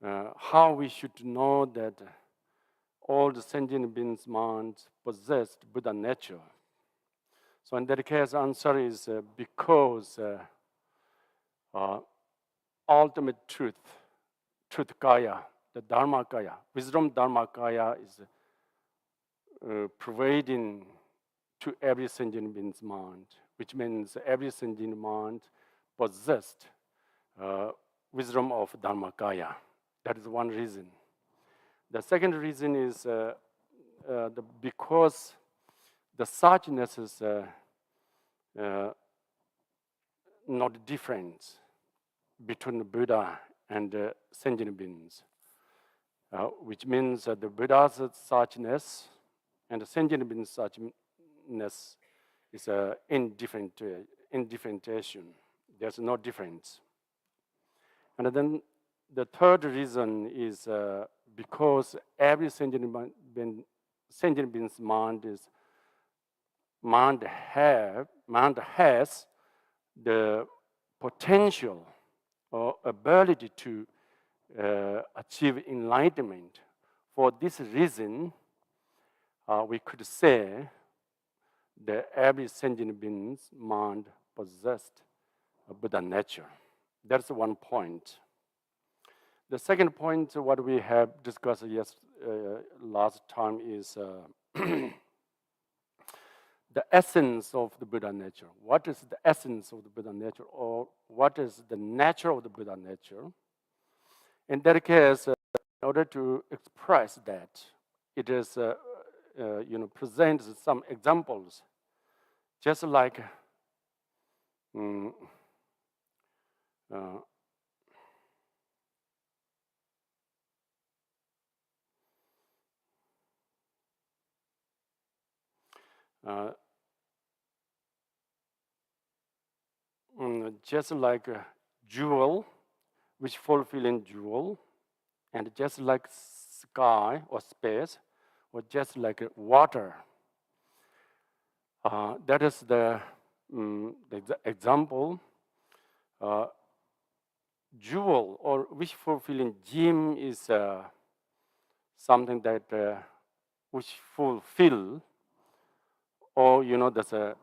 how we should know that all the sentient beings' minds possessed Buddha nature. So in that case, answer is because ultimate truth kaya, the Dharma kaya, wisdom Dharma kaya is pervading to every sentient being's mind, which means every sentient mind possessed wisdom of Dharmakaya. That is one reason. The second reason is because the suchness is not different between the Buddha and sentient beings, which means the Buddha's suchness and the sentient being's suchness is indifferentiation. There's no difference. And then the third reason is because every sentient being's mind has the potential or ability to achieve enlightenment. For this reason, we could say that every sentient being's mind possessed a Buddha nature. That's one point. The second point, what we have discussed last time, is the essence of the Buddha nature. What is the essence of the Buddha nature, or what is the nature of the Buddha nature? In that case, in order to express that, it is presents some examples, just like just like a jewel, which fulfilling jewel, and just like sky or space, or just like water. That is the example. Jewel or wish fulfilling gem is something that which fulfill, or there's a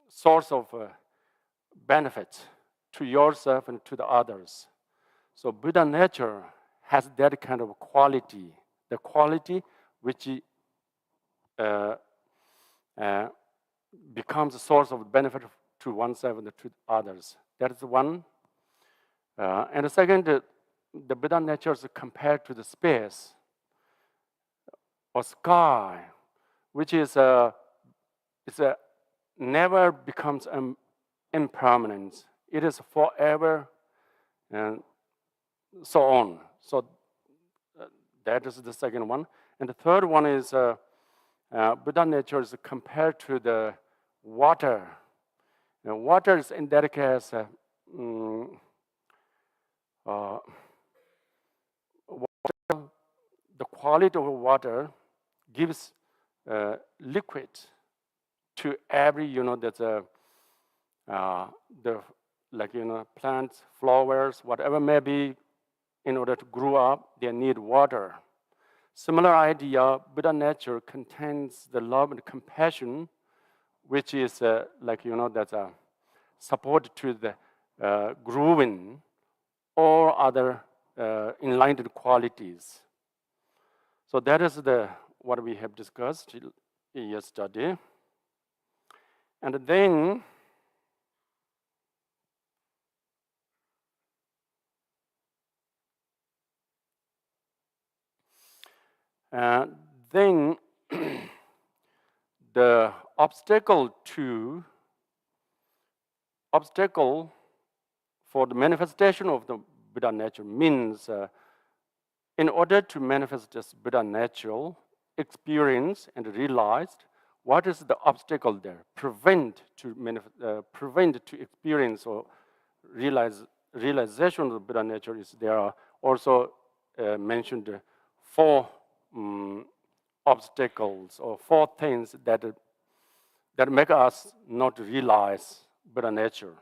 source of benefit to yourself and to the others. So Buddha nature has that kind of quality, the quality which becomes a source of benefit to oneself and to others. That is one. And the second, the Buddha nature is compared to the space or sky, which is never becomes impermanent. It is forever and so on. So that is the second one. And the third one is Buddha nature is compared to the water. Now, water is in that case, water, the quality of water gives liquid to every, that's plants, flowers, whatever may be, in order to grow up, they need water. Similar idea, Buddha nature contains the love and compassion, which is that's a support to the growing or other enlightened qualities. So that is what we have discussed yesterday. And then the obstacle for the manifestation of the Buddha nature means in order to manifest this Buddha natural experience and realized, what is the obstacle there? Prevent to experience or realization of the Buddha nature is there are also mentioned 4 obstacles or 4 things that make us not realize Buddha nature.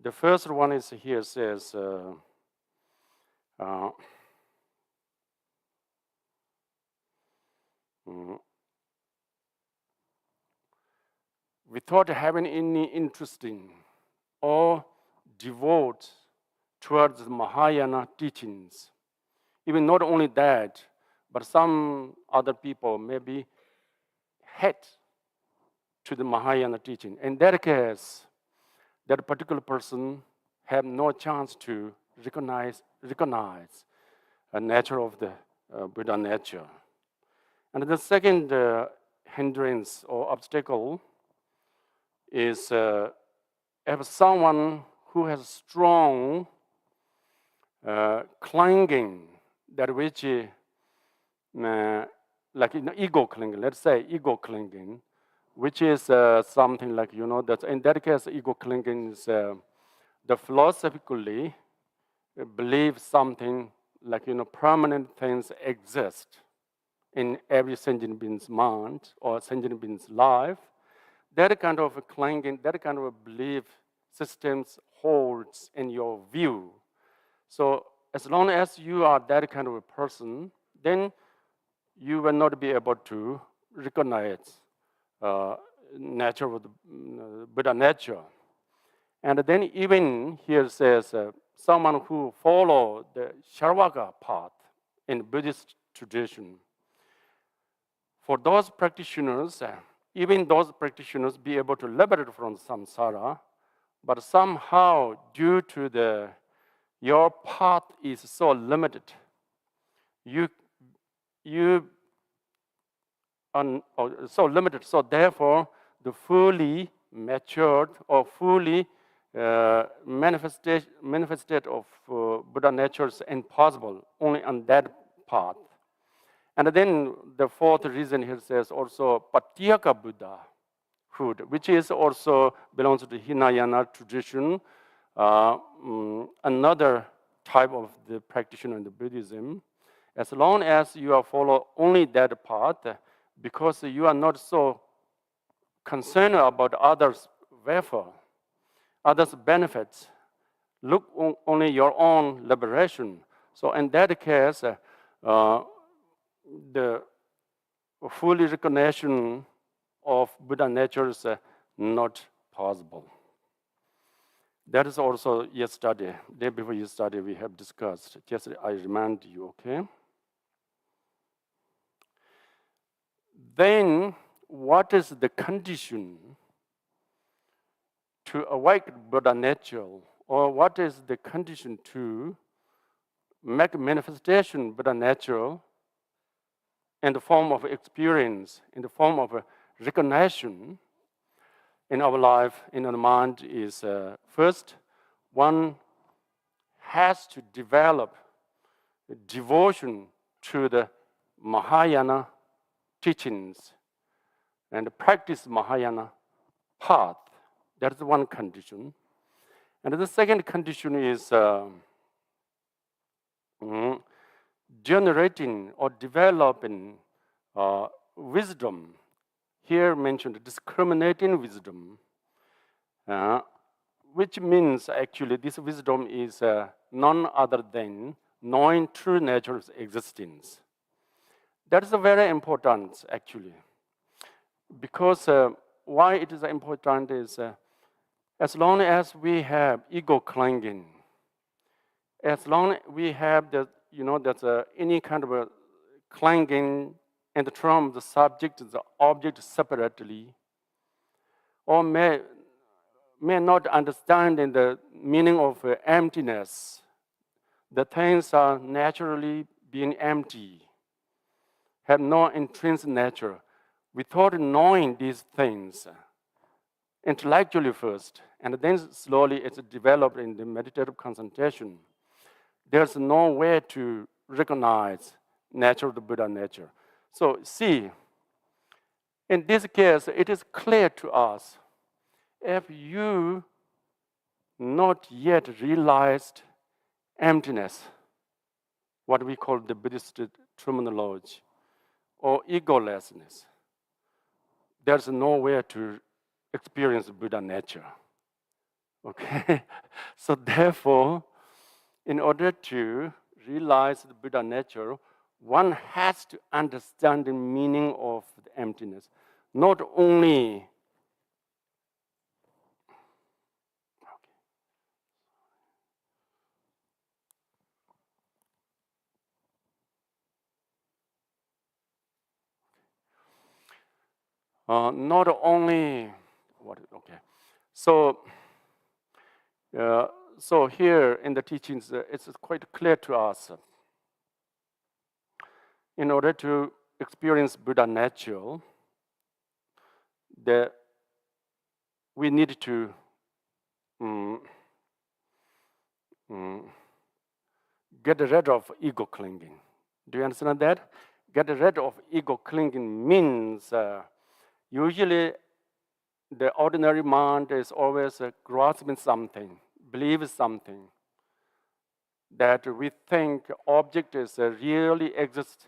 The first one is here says Uh, mm, without having any interest in or devote towards the Mahayana teachings. Even not only that, but some other people maybe hate to the Mahayana teaching. In that case, that particular person have no chance to recognize a nature of the Buddha nature. And the second hindrance or obstacle is if someone who has strong clinging, that which like ego clinging, let's say ego clinging, which is something like, that in that case, ego clinging is the philosophically believe something like, permanent things exist in every sentient being's mind or sentient being's life. That kind of clinging, that kind of belief systems holds in your view. So as long as you are that kind of a person, then you will not be able to recognize nature of the Buddha nature. And then even here says someone who follow the Charvaka path in Buddhist tradition. For those practitioners, even those practitioners be able to liberate from samsara, but somehow due to your path is so limited, you are so limited. So therefore, the fully matured or fully manifested of Buddha nature is impossible, only on that path. And then the fourth reason here says also Patyaka Buddhahood, which is also belongs to the Hinayana tradition, another type of the practitioner in the Buddhism. As long as you are follow only that path, because you are not so concerned about others' welfare, others' benefits, look only your own liberation. So in that case, the full recognition of Buddha nature is not possible. That is also yesterday, day before yesterday, we have discussed. Just I remind you, okay? Then, what is the condition to awaken Buddha nature, or what is the condition to make manifestation Buddha nature in the form of experience, in the form of a recognition in our life, in our mind is first, one has to develop devotion to the Mahayana teachings and practice Mahayana path. That is one condition. And the second condition is generating or developing wisdom. Here mentioned discriminating wisdom, which means actually this wisdom is none other than knowing true nature's existence. That is very important actually, because why it is important is as long as we have ego clinging, as long as we have the, that's any kind of a clinging in the term of the subject, the object separately, or may not understand in the meaning of emptiness. The things are naturally being empty, have no intrinsic nature. Without knowing these things intellectually first, and then slowly it's developed in the meditative concentration, there's no way to recognize nature of the Buddha nature. So see, in this case, it is clear to us, if you not yet realized emptiness, what we call the Buddhist terminology, or egolessness, there's no way to experience Buddha nature. Okay? So therefore, in order to realize the Buddha nature, one has to understand the meaning of the emptiness. Not only not only what okay. So so here in the teachings, it's quite clear to us. In order to experience Buddha nature, we need to get rid of ego clinging. Do you understand that? Get rid of ego clinging means usually the ordinary mind is always grasping something, believes something, that we think object is really exist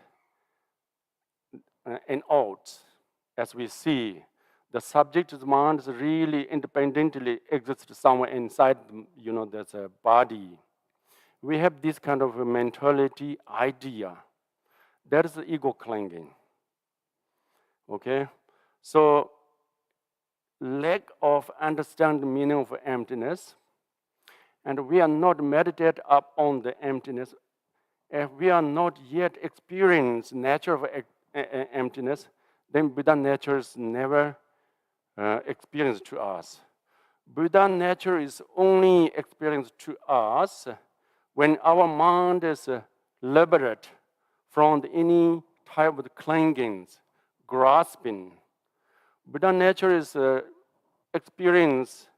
in out. As we see, the subject's mind is really independently exists somewhere inside, there's a body. We have this kind of a mentality idea. That is the ego clinging. Okay? So, lack of understanding the meaning of emptiness, and we are not meditate upon the emptiness. If we are not yet experienced nature of emptiness, then Buddha nature is never experienced to us. Buddha nature is only experienced to us when our mind is liberated from any type of clingings, grasping. Buddha nature is experienced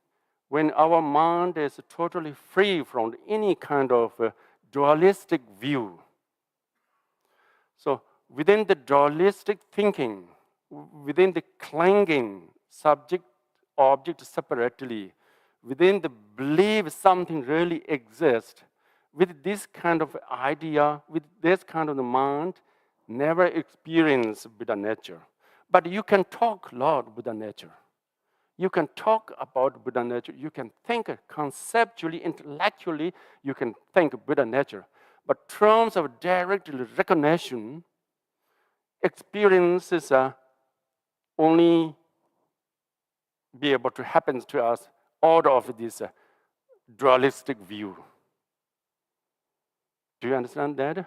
when our mind is totally free from any kind of dualistic view. So within the dualistic thinking, within the clinging subject, object separately, within the belief something really exists, with this kind of idea, with this kind of mind, never experience Buddha nature. But you can talk a lot Buddha nature. You can talk about Buddha nature. You can think conceptually, intellectually, you can think Buddha nature. But in terms of direct recognition, experiences only be able to happen to us out of this dualistic view. Do you understand that?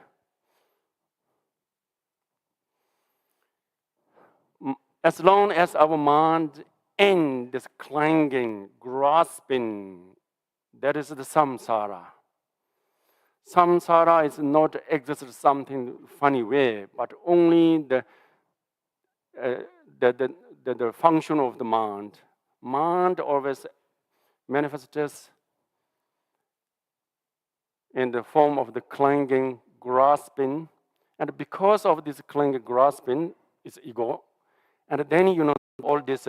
As long as our mind in this clinging, grasping, that is the samsara. Samsara is not exist something funny way, but only the function of the mind. Mind always manifests in the form of the clinging, grasping, and because of this clinging, grasping, is ego, and then all this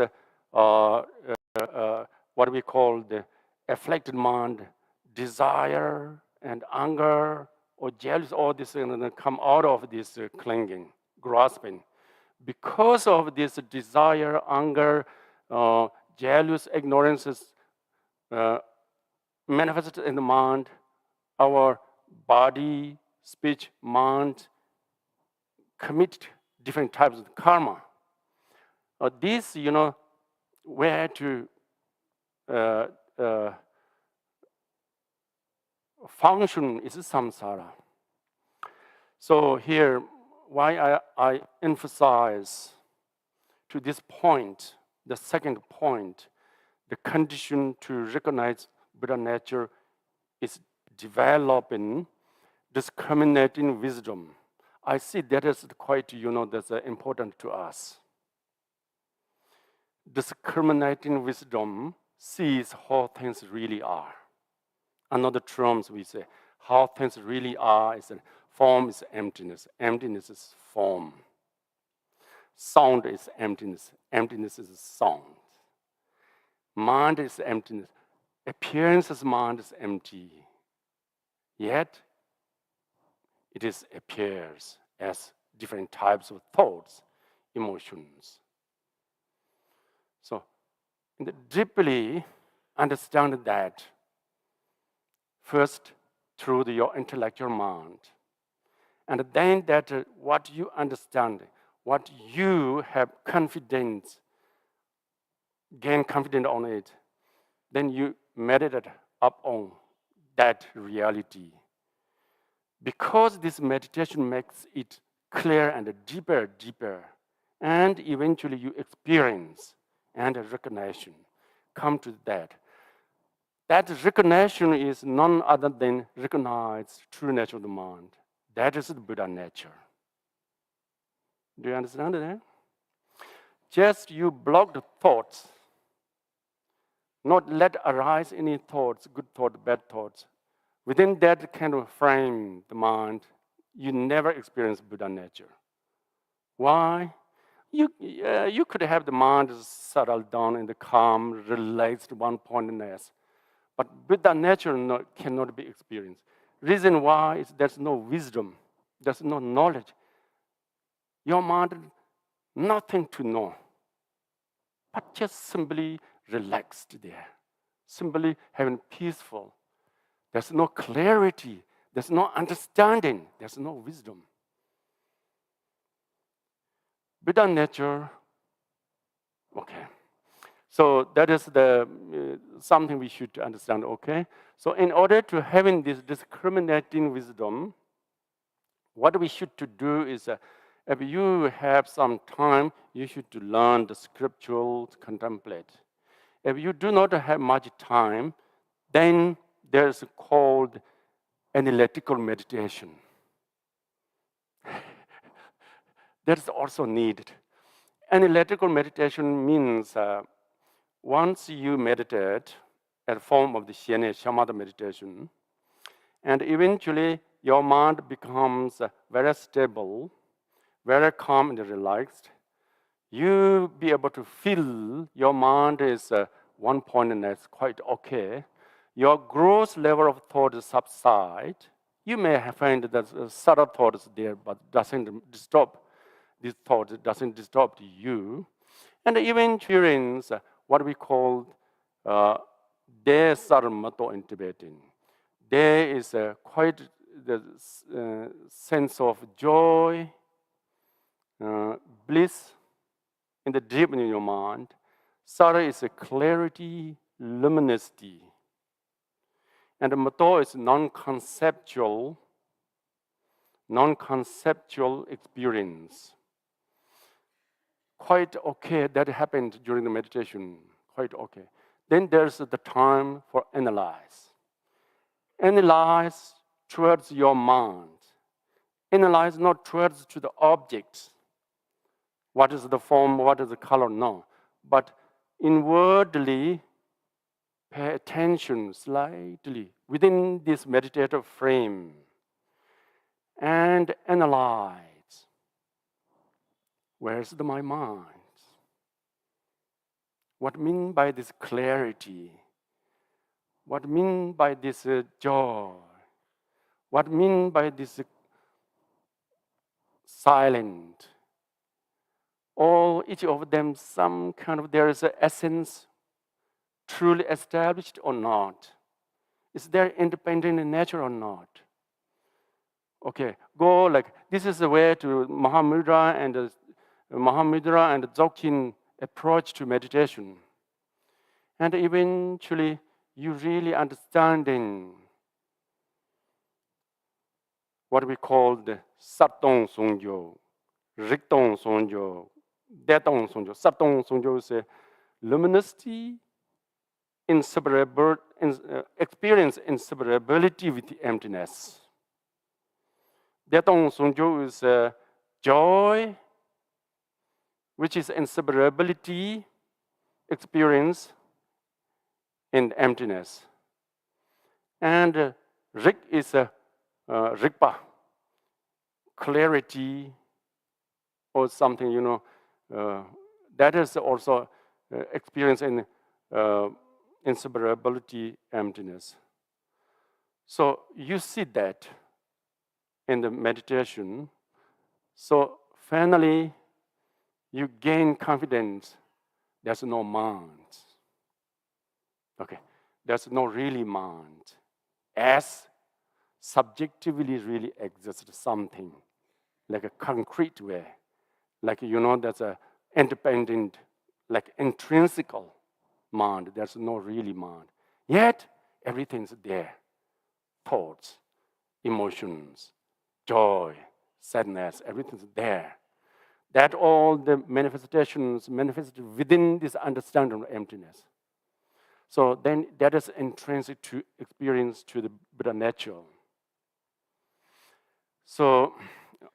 what we call the afflicted mind, desire and anger or jealous, all this come out of this clinging, grasping. Because of this desire, anger, jealous, ignorances manifested in the mind, our body, speech, mind commit different types of karma. This, where to function is samsara. So here, why I emphasize to this point, the second point, the condition to recognize Buddha nature is developing discriminating wisdom. I see that is quite, that's important to us. Discriminating wisdom sees how things really are. Another terms we say, how things really are is form is emptiness. Emptiness is form. Sound is emptiness. Emptiness is sound. Mind is emptiness. Appearances mind is empty. Yet, it appears as different types of thoughts, emotions. So, deeply understand that, first, through your intellectual mind. And then that what you understand, what you have confidence, gain confidence on it, then you meditate upon that reality. Because this meditation makes it clear and deeper, and eventually you experience and recognition come to that. That recognition is none other than recognize true nature of the mind. That is the Buddha nature. Do you understand that? Just you block the thoughts, not let arise any thoughts, good thoughts, bad thoughts. Within that kind of frame, the mind, you never experience Buddha nature. Why? You could have the mind settle down in the calm, relaxed, one-pointedness, but Buddha nature cannot be experienced. Reason why is there's no wisdom, there's no knowledge. Your mind, nothing to know, but just simply relaxed there, simply having peaceful. There's no clarity, there's no understanding, there's no wisdom. Buddha nature, okay. So that is the something we should understand, okay? So in order to having this discriminating wisdom, what we should to do is, if you have some time, you should to learn the scriptural contemplate. If you do not have much time, then there's called analytical meditation. That's also needed. Analytical meditation means once you meditate at form of the shamatha meditation, and eventually your mind becomes very stable, very calm and relaxed, you be able to feel your mind is one-pointedness, quite okay. Your gross level of thought subside. You may find that subtle thoughts there, but doesn't disturb these thoughts, doesn't disturb you. And even experience what we call de sarmato in Tibetan. There is quite the sense of joy, bliss in the deep in your mind. Sara is a clarity, luminosity. And mato is non-conceptual experience. Quite okay, that happened during the meditation, quite okay. Then there's the time for analyze. Analyze towards your mind. Analyze not towards to the objects. What is the form, what is the color, no. But inwardly, pay attention slightly within this meditative frame and analyze. Where's my mind? What mean by this clarity? What mean by this joy? What mean by this silent? All each of them, some kind of there is an essence truly established or not? Is there independent in nature or not? Okay, go like this is the way to Mahamudra and Dzogchen approach to meditation. And eventually, you really understanding what we call the Satong Songjo, Riktong Songjo, Detong Songjo. Satong Songjo is a luminosity, experience inseparability with the emptiness. Detong Songjo is joy, which is inseparability, experience in emptiness. And Rik is Rikpa, clarity or something, that is also experience in inseparability, emptiness. So you see that in the meditation. So finally, you gain confidence. There's no mind. Okay, there's no really mind. As subjectively really exists something, like a concrete way, like that's a independent, like intrinsical mind. There's no really mind. Yet everything's there. Thoughts, emotions, joy, sadness, everything's there. That all the manifestations manifest within this understanding of emptiness. So then that is intrinsic to experience to the Buddha nature. So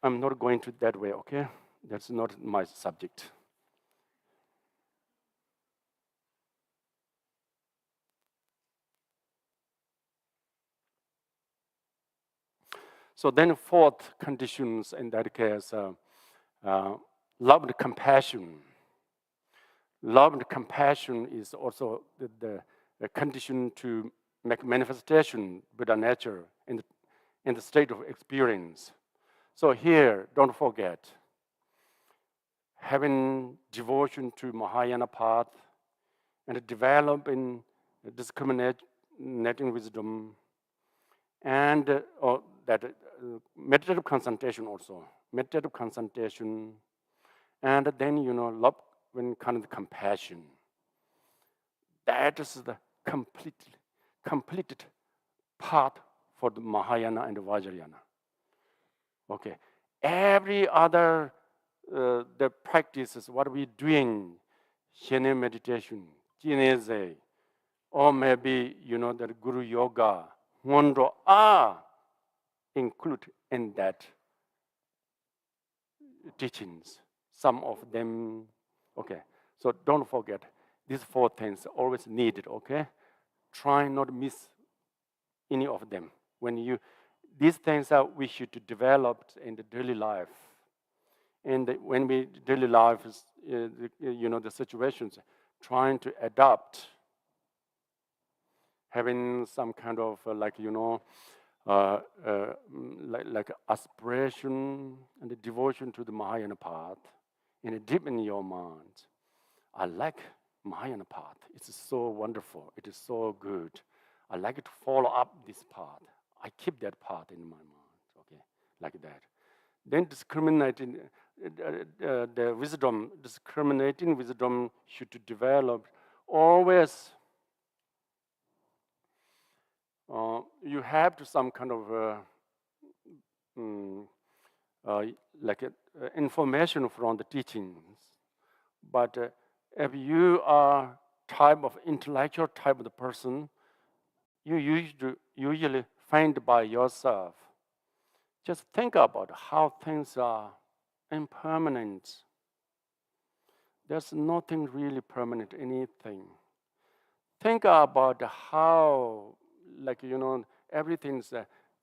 I'm not going to that way, okay? That's not my subject. So then fourth conditions in that case, love and compassion. Love and compassion is also the condition to make manifestation Buddha nature in the state of experience. So here, don't forget, having devotion to Mahayana path and developing discriminating wisdom and that meditative concentration also, meditative concentration, and then love when kind of compassion. That is the completed path for the Mahayana and the Vajrayana. Okay, every other the practices, what we're doing, Shene meditation, Jineze, or maybe the Guru Yoga, Mondo are included in that teachings. Some of them, okay. So don't forget, these four things are always needed, okay? Try not to miss any of them. These things are we should develop in the daily life. And when we daily life is, the situations, trying to adapt, having some kind of like aspiration and the devotion to the Mahayana path, and deep in your mind. I like Mahayana path. It's so wonderful. It is so good. I like to follow up this path. I keep that path in my mind. Okay, like that. Then discriminating the wisdom, discriminating wisdom should develop always. You have to some kind of information from the teachings, but if you are type of intellectual type of the person, you usually find by yourself. Just think about how things are impermanent. There's nothing really permanent, anything. Think about how, everything's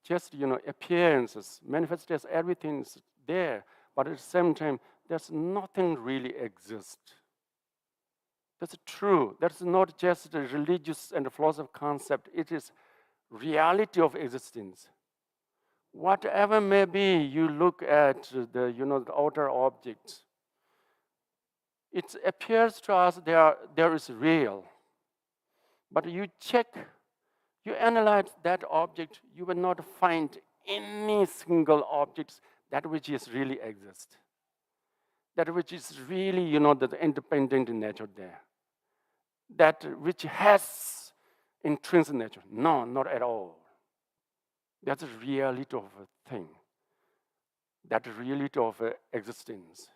just, appearances, manifestations, everything's there. But at the same time, there's nothing really exists. That's true. That's not just a religious and a philosophical concept. It is reality of existence. Whatever may be, you look at the outer objects. It appears to us there is real. But you check, you analyze that object, you will not find any single object that which is really exist. That which is really, the independent nature there. That which has intrinsic nature. No, not at all. That's the reality of a thing. That reality of existence.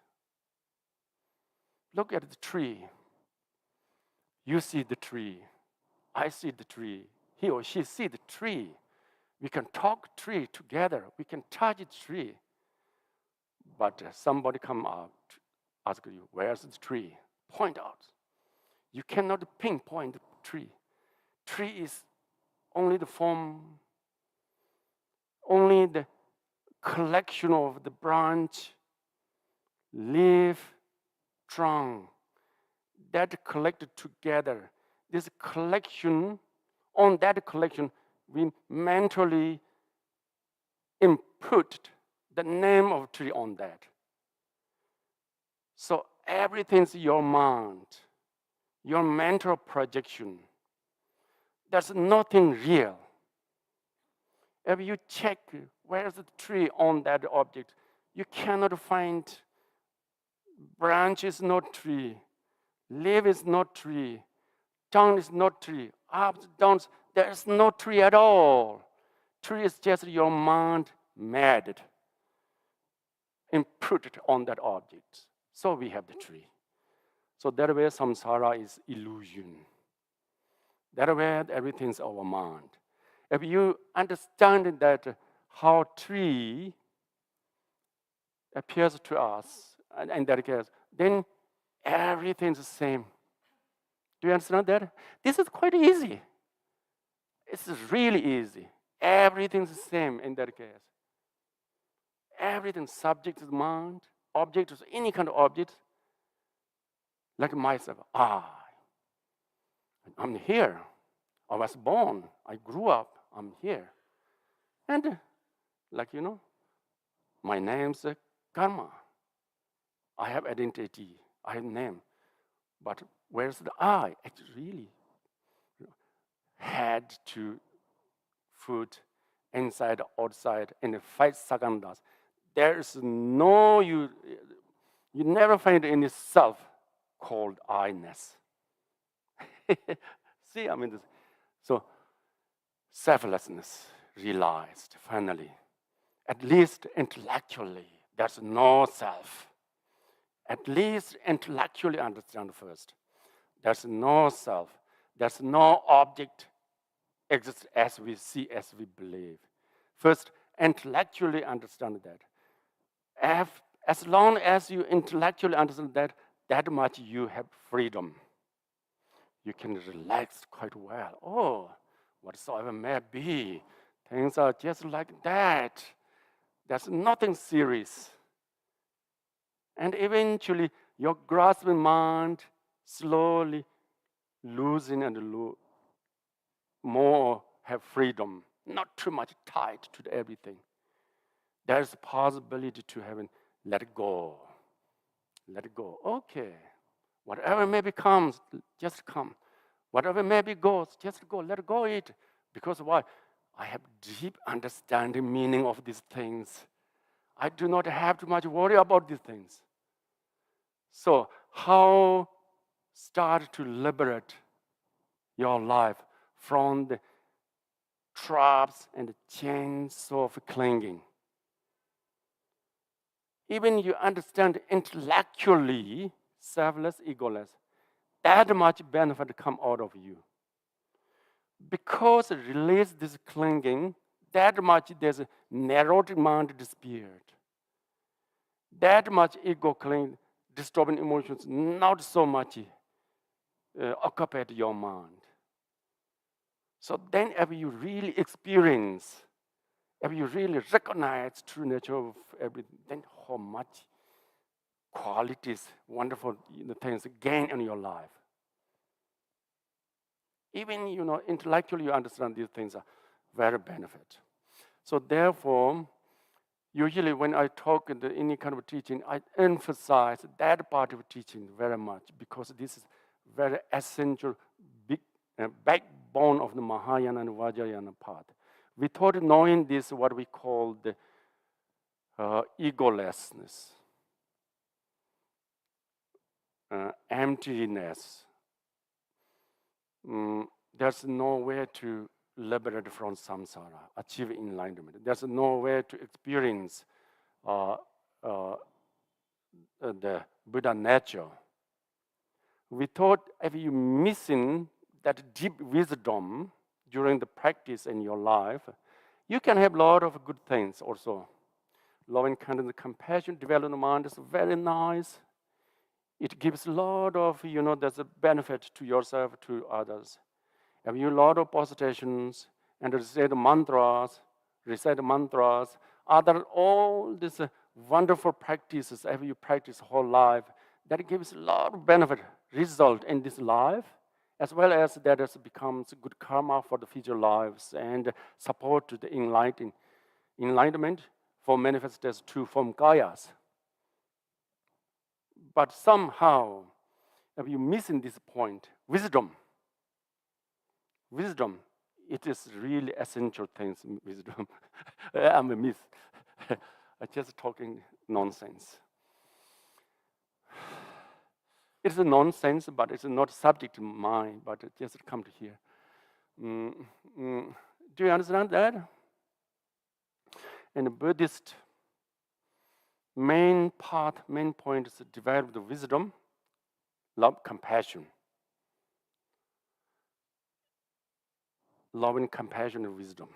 Look at the tree. You see the tree. I see the tree. He or she see the tree. We can talk tree together. We can touch the tree. But somebody come up, ask you, where's the tree? Point out. You cannot pinpoint the tree. Tree is only the form, only the collection of the branch, leaf, trunk, that collected together. This collection, on that collection, we mentally input the name of tree on that. So everything's your mind, your mental projection. There's nothing real. if you check where's the tree on that object, you cannot find branch is not tree, leaf is not tree, tongue is not tree, ups, downs, there's no tree at all. Tree is just your mind mad and put it on that object. So we have the tree. So that way samsara is illusion. That way everything's our mind. If you understand that how tree appears to us, and in that case, then everything's the same. Do you understand that? This is quite easy. It's really easy. Everything's the same in that case. Everything subject is mind, object is any kind of object, like myself. I'm here. I was born. I grew up. I'm here. And like, my name's Karma. I have identity. I have name. But where's the I? It really had to food inside, outside, in 5 seconds. There is no, you never find any self called I-ness. See, so selflessness realized finally, at least intellectually, there's no self. At least intellectually understand first. There's no self. There's no object exists as we see, as we believe. First, intellectually understand that. As long as you intellectually understand that much you have freedom. You can relax quite well. Oh, whatsoever may be, things are just like that. There's nothing serious. And eventually, your grasping mind slowly losing and more have freedom, not too much tied to everything. There's a possibility to have let go. Let it go. Okay. Whatever maybe comes, just come. Whatever maybe goes, just go. Let go it. Because why? I have deep understanding meaning of these things. I do not have too much worry about these things. So how start to liberate your life from the traps and the chains of clinging? Even you understand intellectually, selfless, egoless, that much benefit come out of you. Because release this clinging, that much there's a narrowed mind disappeared. That much ego cling, disturbing emotions, not so much occupied your mind. So then if you really experience, if you really recognize true nature of everything, then how much qualities, wonderful things gain in your life. Even intellectually you understand these things are very benefit. So therefore, usually when I talk in any kind of teaching, I emphasize that part of teaching very much because this is very essential, big backbone of the Mahayana and Vajrayana path. Without knowing this, what we call the egolessness, emptiness, there's no way to liberate from samsara, achieve enlightenment. There's no way to experience the Buddha nature. We thought if you missing that deep wisdom during the practice in your life, you can have a lot of good things also. Loving kindness, compassion, development mind is very nice. It gives a lot of, there's a benefit to yourself, to others. Have you a lot of positations and recite mantras, all these wonderful practices, if you practice whole life, that gives a lot of benefit, result in this life, as well as that it becomes good karma for the future lives and support to the enlightenment for manifestation to form kayas. But somehow, if you missing this point, wisdom it is really essential things in wisdom. I'm a myth. I'm just talking nonsense. It's a nonsense, but it's not subject to mind, but it just come to here. Do you understand that? And the Buddhist main point is to develop the wisdom, love, compassion. Love and compassion and wisdom.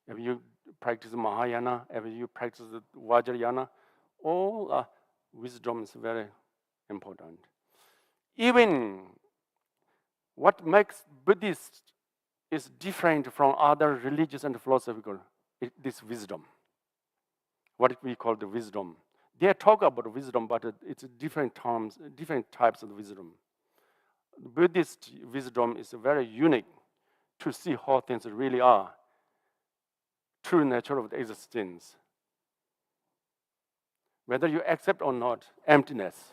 If you practice Mahayana, if you practice the Vajrayana, all wisdom is very important. Even what makes Buddhist is different from other religious and philosophical, this wisdom. What we call the wisdom. They talk about wisdom, but it's different terms, different types of wisdom. Buddhist wisdom is very unique to see how things really are, true nature of the existence. Whether you accept or not, emptiness.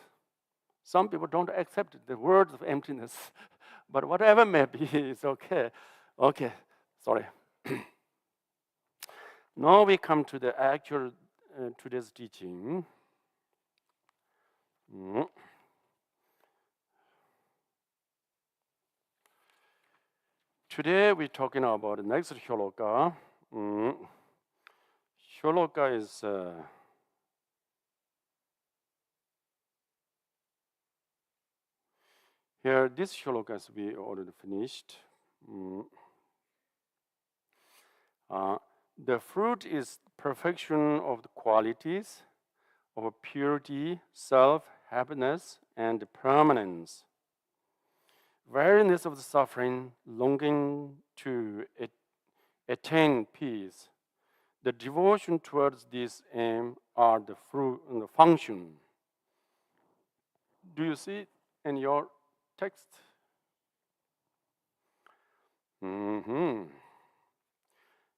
Some people don't accept the words of emptiness, but whatever may be, it's okay. Okay, sorry. Now we come to the actual today's teaching. Today we're talking about the next shloka. Shloka is here. This shloka is we already finished. The fruit is perfection of the qualities of purity, self, happiness, and permanence. Weariness of the suffering, longing to attain peace. The devotion towards this aim are the fruit and the function. Do you see it in your text?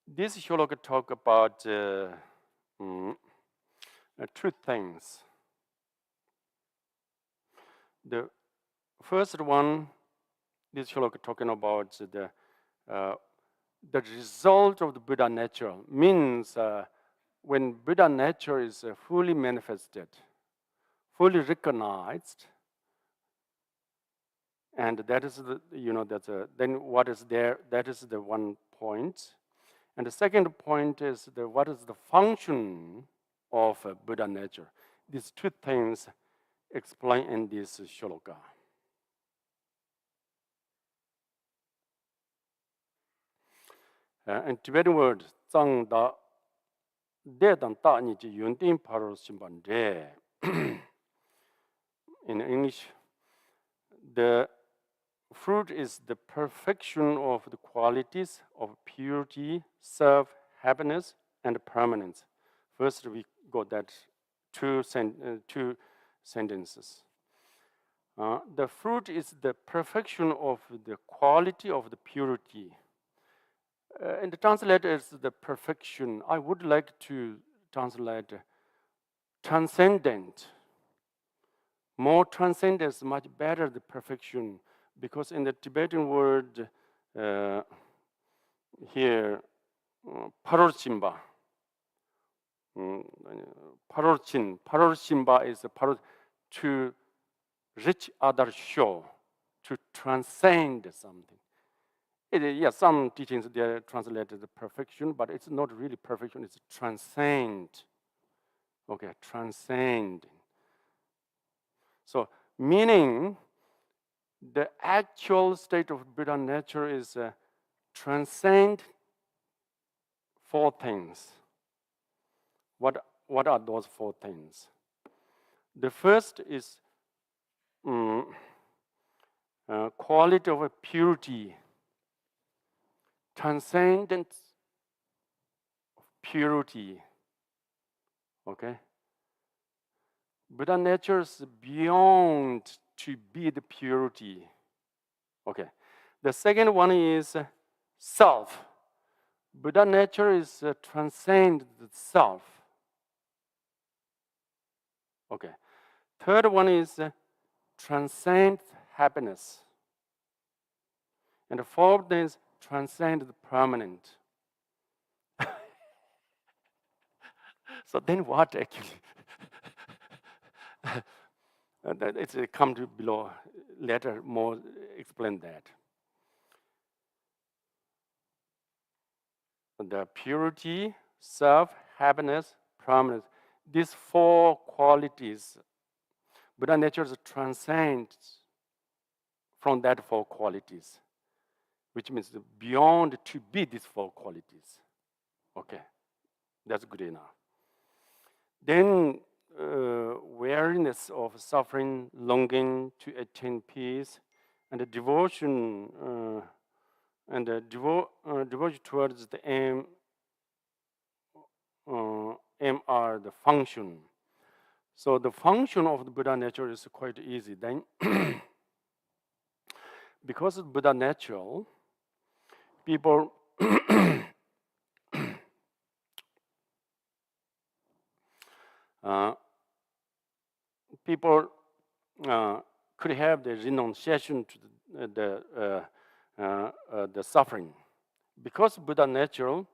This shloka talk about two things. The first one, this shloka talking about the result of the Buddha nature, means when Buddha nature is fully manifested, fully recognized, and that is the then what is there? That is the one point. And the second point is what is the function of Buddha nature? These two things explained in this shloka. And Tibetan word, "zang da de dan da ni ji yun din paro simban de." In English, the fruit is the perfection of the qualities of purity, self, happiness, and permanence. First, we got that two sentences. The fruit is the perfection of the quality of the purity. And the translator is the perfection. I would like to translate transcendent. More transcendent is much better the perfection, because in the Tibetan word here, parorchimba. Parorchimba is to reach other shore, to transcend something. Some teachings they translated the perfection, but it's not really perfection, it's transcend. Okay, transcend. So, meaning the actual state of Buddha nature is transcend four things. What are those four things? The first is quality of purity, transcendent purity. Okay? Buddha nature is beyond to be the purity. Okay. The second one is self. Buddha nature is transcend the self. Okay. Third one is transcend happiness. And the fourth is transcend the permanent. So then what actually? It's come to below. Later, more explain that. The purity, self, happiness, permanence. These four qualities, Buddha nature transcends from that four qualities, which means beyond to be these four qualities. Okay, that's good enough. Then awareness of suffering, longing to attain peace, and the devotion devotion towards the aim are the function. So the function of the Buddha nature is quite easy. Then, because of Buddha nature, people people could have the renunciation to the suffering. Because Buddha nature's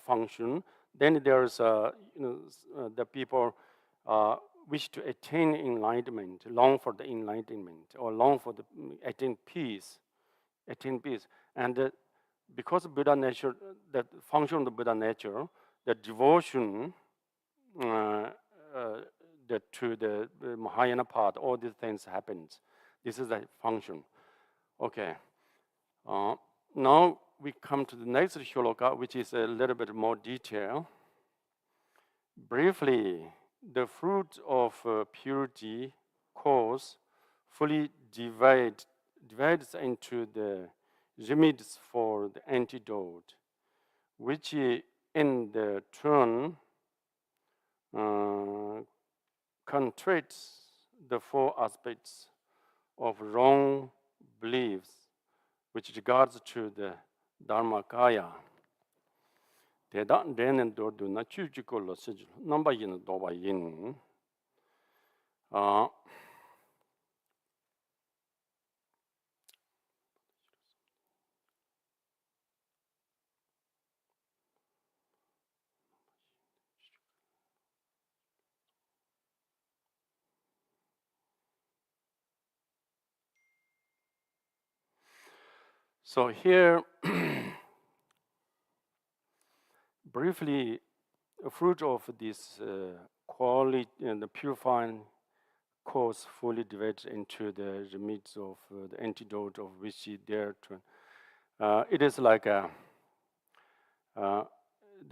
function, then there's the people wish to attain enlightenment, long for the enlightenment, or long for the attain peace, and because of Buddha nature, the function of the Buddha nature, the devotion to the Mahayana path, all these things happens. This is the function. Okay. Now we come to the next shloka, which is a little bit more detail. Briefly, the fruit of purity cause fully divides into the remedies for the antidote, which in the turn contradicts the four aspects of wrong beliefs which regards to the Dharmakaya. So here, briefly, a fruit of this quality and the purifying cause fully divides into the remedies of the antidote of which there to. It is like a,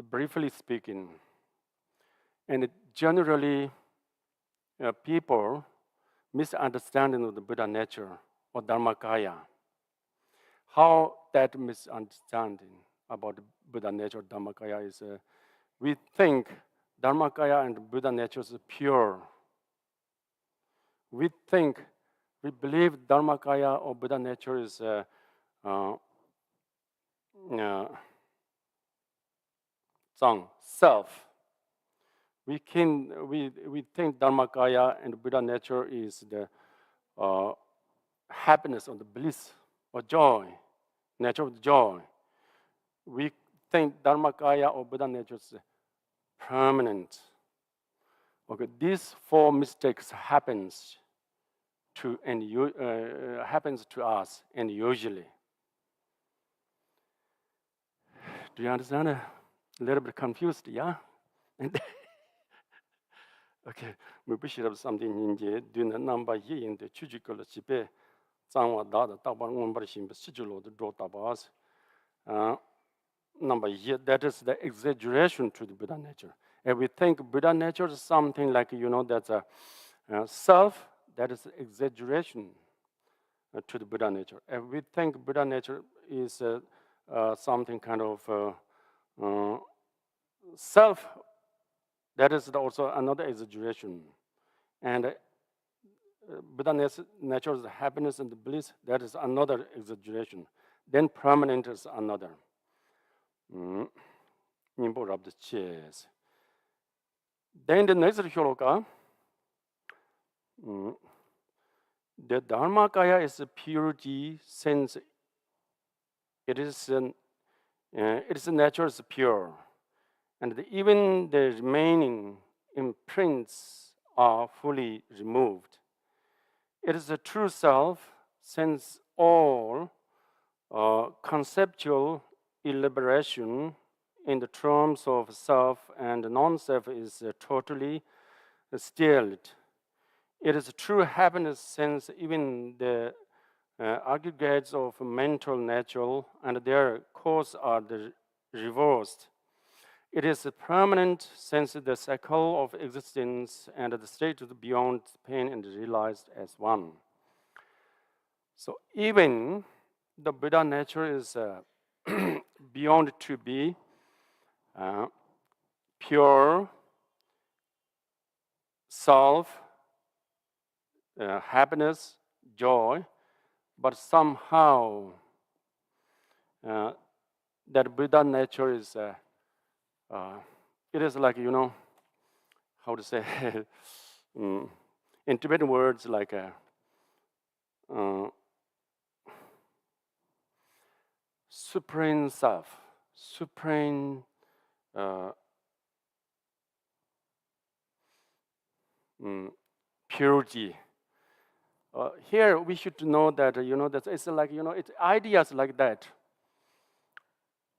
briefly speaking, and generally people misunderstanding of the Buddha nature or Dharmakaya. How that misunderstanding about the Buddha nature, Dharmakaya, is we think Dharmakaya and Buddha nature is pure. We believe Dharmakaya or Buddha nature is self. We think Dharmakaya and Buddha nature is the happiness or the bliss or joy, nature of joy. We think Dharmakaya or Buddha nature is permanent. Okay, these four mistakes happens to us, and usually. Do you understand? A little bit confused, yeah? Okay, we wish have something in the do number ye in the Chochok chipe, Zangwa Dada, Taban Umbrashim, Sijulo, the Dotabas. Number ye, that is the exaggeration to the Buddha nature. And we think Buddha nature is something like, that's a self, that is exaggeration to the Buddha nature. And we think Buddha nature is something kind of self, that is also another exaggeration. And Buddha nature is happiness and bliss, that is another exaggeration. Then permanent is another. Nimbo rub the chairs. Then the next shloka, the Dharmakaya is a purity sense its nature is pure, and even the remaining imprints are fully removed. It is the true self, since all conceptual elaboration in the terms of self and non-self is totally stilled. It is true happiness, since even the aggregates of mental nature and their cause are reversed. It is permanent, since the cycle of existence and the state is beyond pain and realized as one. So even the Buddha nature is beyond to be pure, self, happiness, joy, but somehow that Buddha nature is, it is like, how to say, in Tibetan words, like supreme self, supreme purity. Here we should know that that it's like it's ideas like that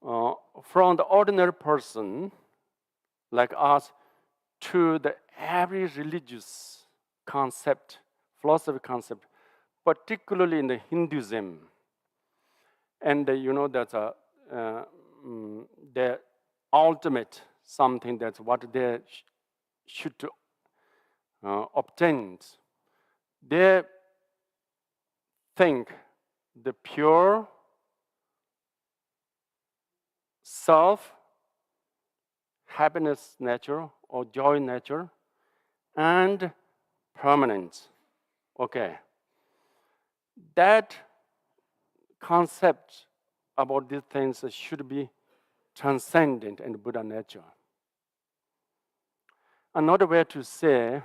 from the ordinary person like us to the every religious concept, philosophy concept, particularly in the Hinduism, and that's the ultimate something that's what they should obtain. They think the pure self, happiness nature or joy nature, and permanence. Okay. That concept about these things should be transcendent in Buddha nature. Another way to say,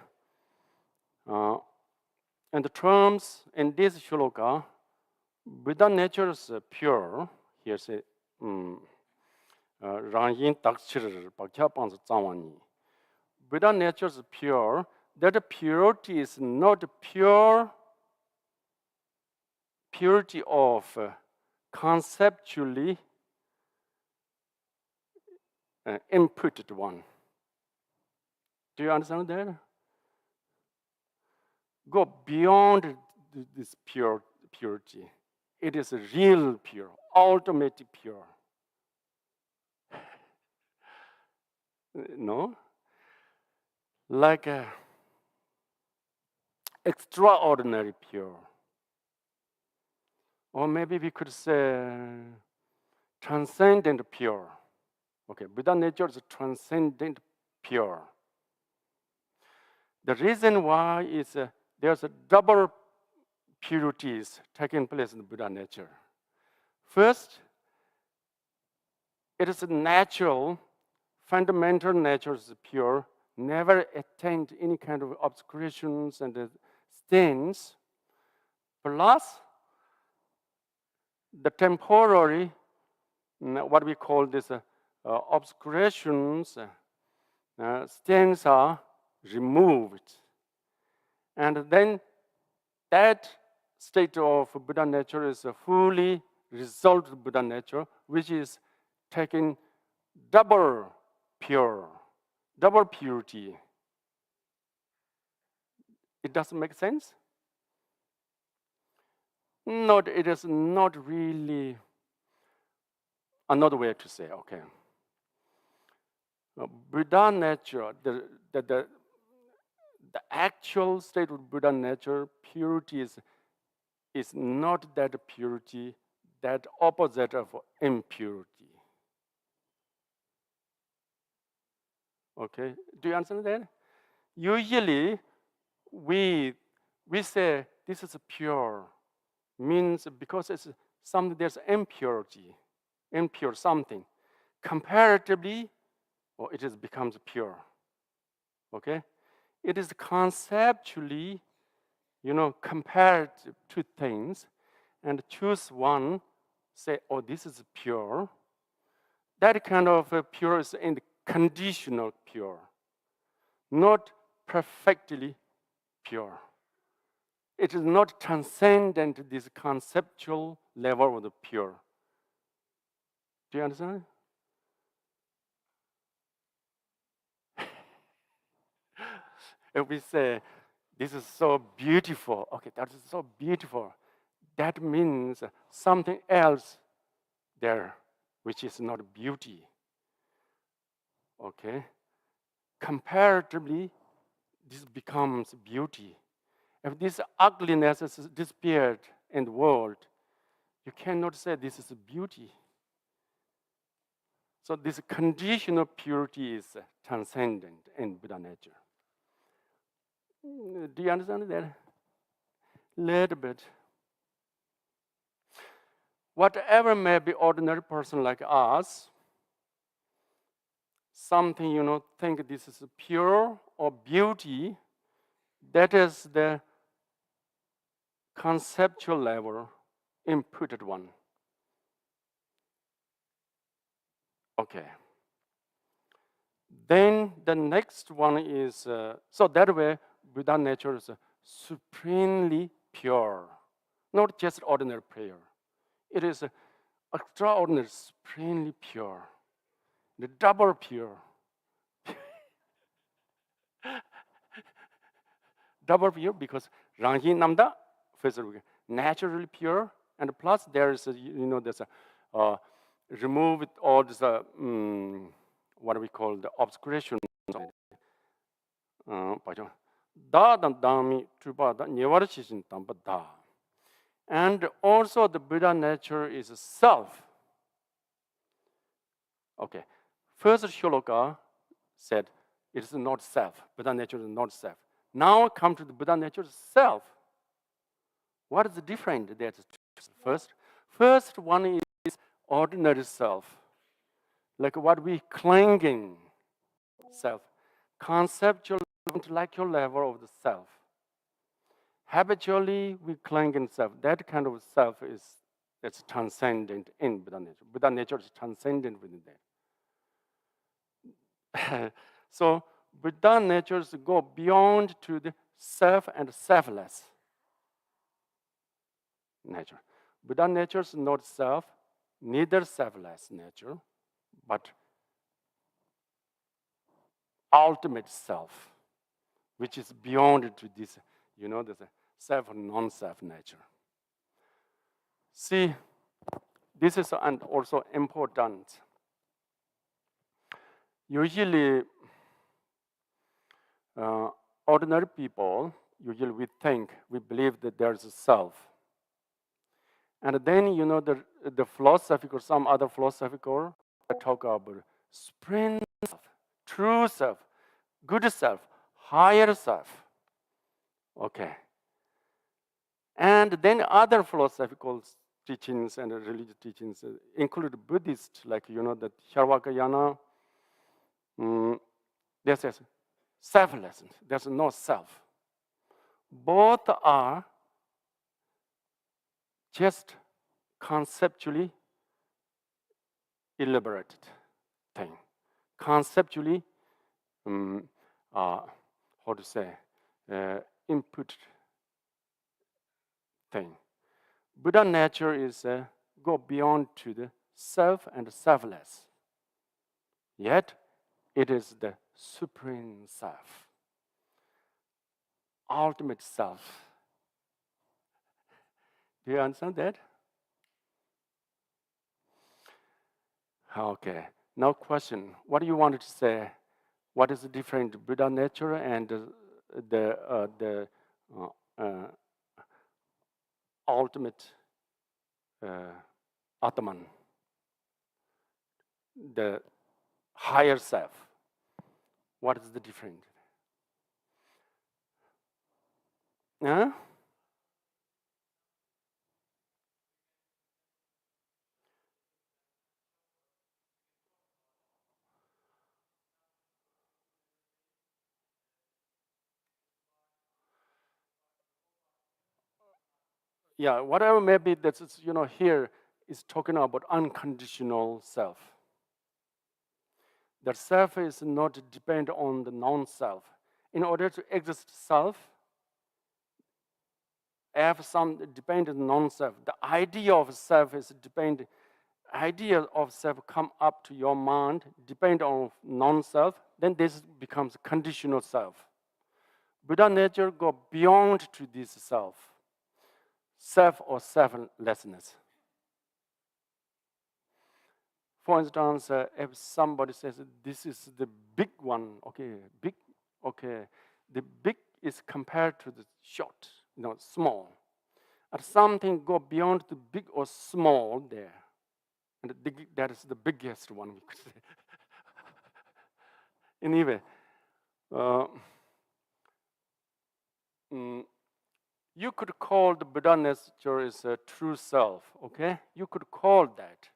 in the terms in this shloka, Buddha nature is pure. Here say, Rangyin takchir bakya pansa tsawani. Buddha nature is pure. That purity is not purity of conceptually inputted one. Do you understand that? Go beyond this purity. It is real pure, ultimate pure. No? Like extraordinary pure. Or maybe we could say transcendent pure. Okay, Buddha nature is transcendent pure. The reason why is there's a double purities taking place in the Buddha nature. First, it is a natural, fundamental nature is pure, never attained any kind of obscurations and stains, plus the temporary, what we call this obscurations, stains are removed. And then that state of Buddha nature is a fully resolved Buddha nature, which is taking double purity. It doesn't make sense? No, it is not really another way to say, okay. Buddha nature, the actual state of Buddha nature, purity is not that purity, that opposite of impurity. Okay, do you understand that? Usually, we say this is pure, means because it's something, there's impurity, impure something. Comparatively, it becomes pure. Okay, it is conceptually, compared to things, and choose one say, oh, this is pure. That kind of pure is in the conditional pure, not perfectly pure. It is not transcendent this conceptual level of the pure. Do you understand? If we say, this is so beautiful, okay, that is so beautiful, that means something else there, which is not beauty. Okay? Comparatively, this becomes beauty. If this ugliness has disappeared in the world, you cannot say this is beauty. So this conditional purity is transcendent in Buddha nature. Do you understand that? Little bit. Whatever may be ordinary person like us, something, think this is pure or beauty, that is the conceptual level, inputted one. Okay. Then the next one is, so that way, Buddha nature is supremely pure, not just ordinary prayer. It is extraordinary, supremely pure, the double pure. Double pure because Ranghi Namda, first naturally pure, and plus there is, there's a remove all this, what we call the obscuration. And also the Buddha nature is self. Okay, first Shloka said it is not self. Buddha nature is not self. Now come to the Buddha nature self. What is the difference? That's first one is ordinary self, like what we clinging self, conceptual, intellectual level of the self. Habitually, we cling in self. That kind of self that's transcendent in Buddha nature. Buddha nature is transcendent within that. So Buddha natures go beyond to the self and selfless nature. Buddha nature is not self, neither selfless nature, but ultimate self, which is beyond to this, the self and non-self nature. See, this is also important. Usually, ordinary people, usually we believe that there's a self. And then, the philosophical, some other philosophical talk about supreme self, true self, good self, higher self. Okay. And then other philosophical teachings and religious teachings include Buddhist, like, the Charvakayana. They say selflessness, there's no self. Both are just conceptually elaborated thing. Conceptually, input thing. Buddha nature is go beyond to the self and selfless. Yet, it is the supreme self, ultimate self. Do you understand that? Okay. Now question, what do you want to say? What is the difference Buddha nature and the ultimate Atman, the higher self? What is the difference? Huh? Yeah, whatever maybe that's, here, is talking about unconditional self. The self is not dependent on the non-self. In order to exist self, have some dependent non-self. The idea of self is dependent. Idea of self come up to your mind, depend on non-self, then this becomes conditional self. Buddha nature go beyond to this self or selflessness. For instance, if somebody says this is the big one, okay, the big is compared to the short, small. And something go beyond the big or small there. And that is the biggest one, we could say. Anyway, you could call the Buddha nature is a true self, okay? You could call that.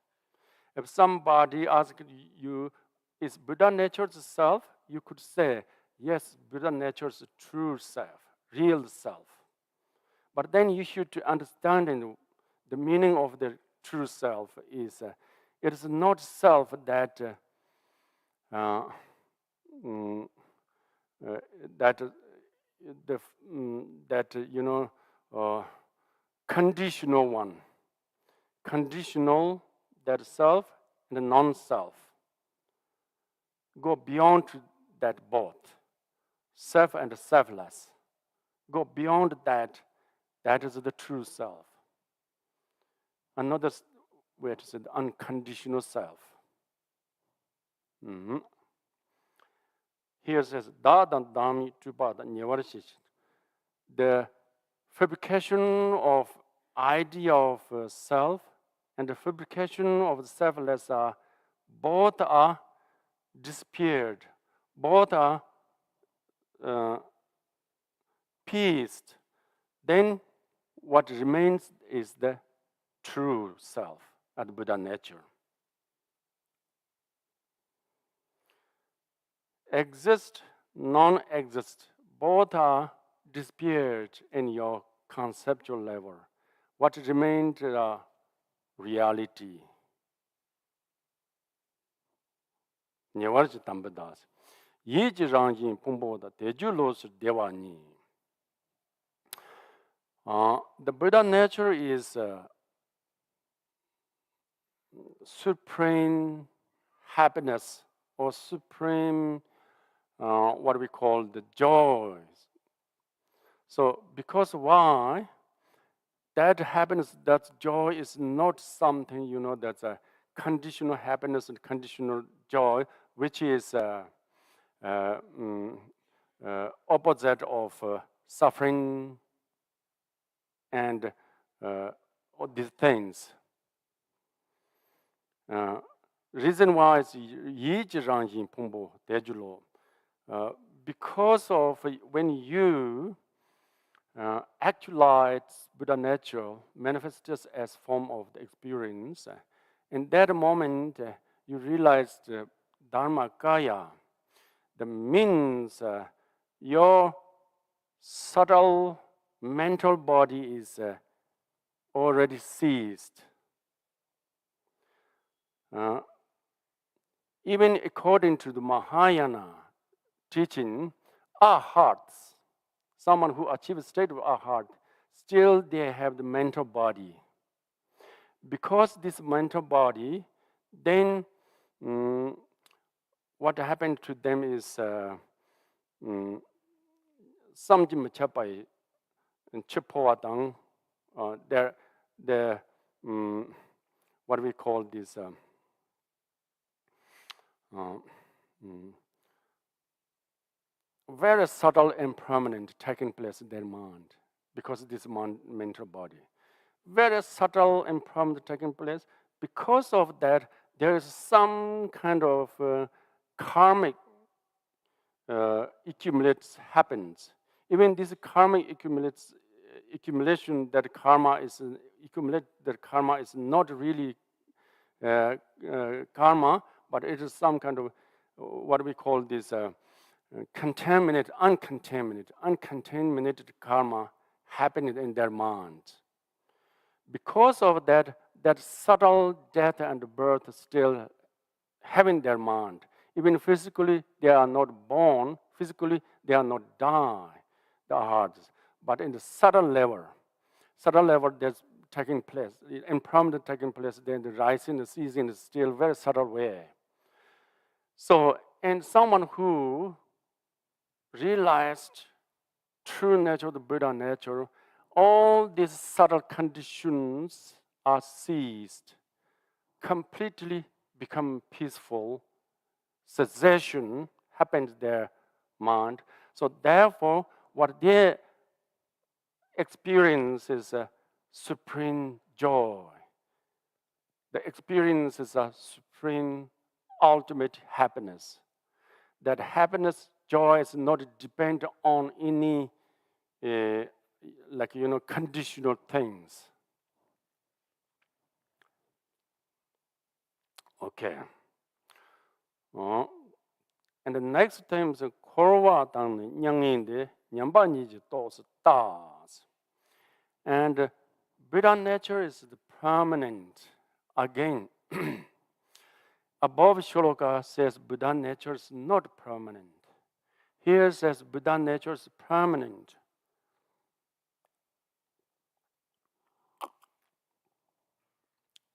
If somebody asked you, is Buddha nature the self? You could say, yes, Buddha nature is a true self, real self. But then you should understand the meaning of the true self is it is not self that conditional one, conditional that self and the non-self go beyond that both, self and selfless. Go beyond that. That is the true self. Another way to say the unconditional self. Here says, the fabrication of idea of self and the fabrication of the selfless are both are disappeared, both are pieced. Then what remains is the true self at Buddha nature. Exist, non-exist, both are disappeared in your conceptual level. What remains is reality. Nyewarji tambadas. Yiji rangjin pumbo da tejulos devani. The Buddha nature is supreme happiness or supreme what we call the joy. So because why? That happiness, that joy is not something, that's a conditional happiness and conditional joy, which is opposite of suffering and all these things. Reason why is because of when you actualize Buddha nature, manifests as form of the experience. In that moment, you realize the Dharma Kaya. That means your subtle mental body is already ceased. Even according to the Mahayana teaching, our hearts, someone who achieves state of our heart, still they have the mental body. Because this mental body, then what happened to them is some chapai and chipoatang, what we call this very subtle impermanent taking place in their mind because of this mental body. Very subtle impermanent taking place. Because of that, there is some kind of karmic accumulates happens. Even this karmic accumulation that karma is not really karma, but it is some kind of what we call this uncontaminated karma happening in their mind. Because of that, that subtle death and birth still having their mind. Even physically, they are not born. Physically, they are not die, the hearts. But in the subtle level, that's taking place, impermanent taking place, then the rising, the ceasing is still very subtle way. So, and someone who realized true nature, the Buddha nature, all these subtle conditions are ceased, completely become peaceful, cessation happens in their mind. So therefore, what they experience is a supreme joy. The experience is a supreme, ultimate happiness. That happiness, joy is not dependent on any, conditional things. Okay. And the next time is korwa tang nyangin de nyamba ni ji to is das. And Buddha nature is the permanent. Again, above shloka says Buddha nature is not permanent. Here says Buddha nature is permanent.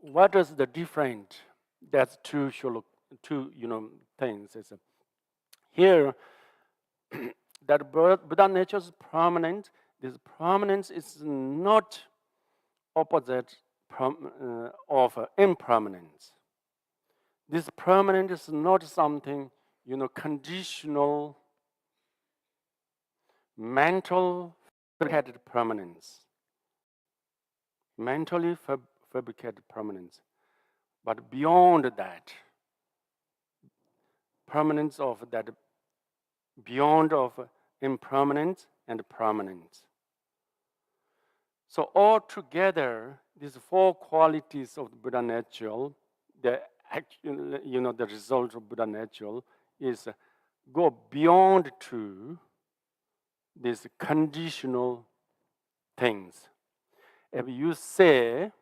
What is the difference? That's two things. Here, that Buddha nature is permanent. This permanence is not opposite of impermanence. This permanent is not something, conditional, mental fabricated permanence. Mentally fabricated permanence. But beyond that, permanence of that, beyond of impermanence and permanence. So altogether, these four qualities of the Buddha nature, the result of Buddha nature is go beyond to these conditional things. If you say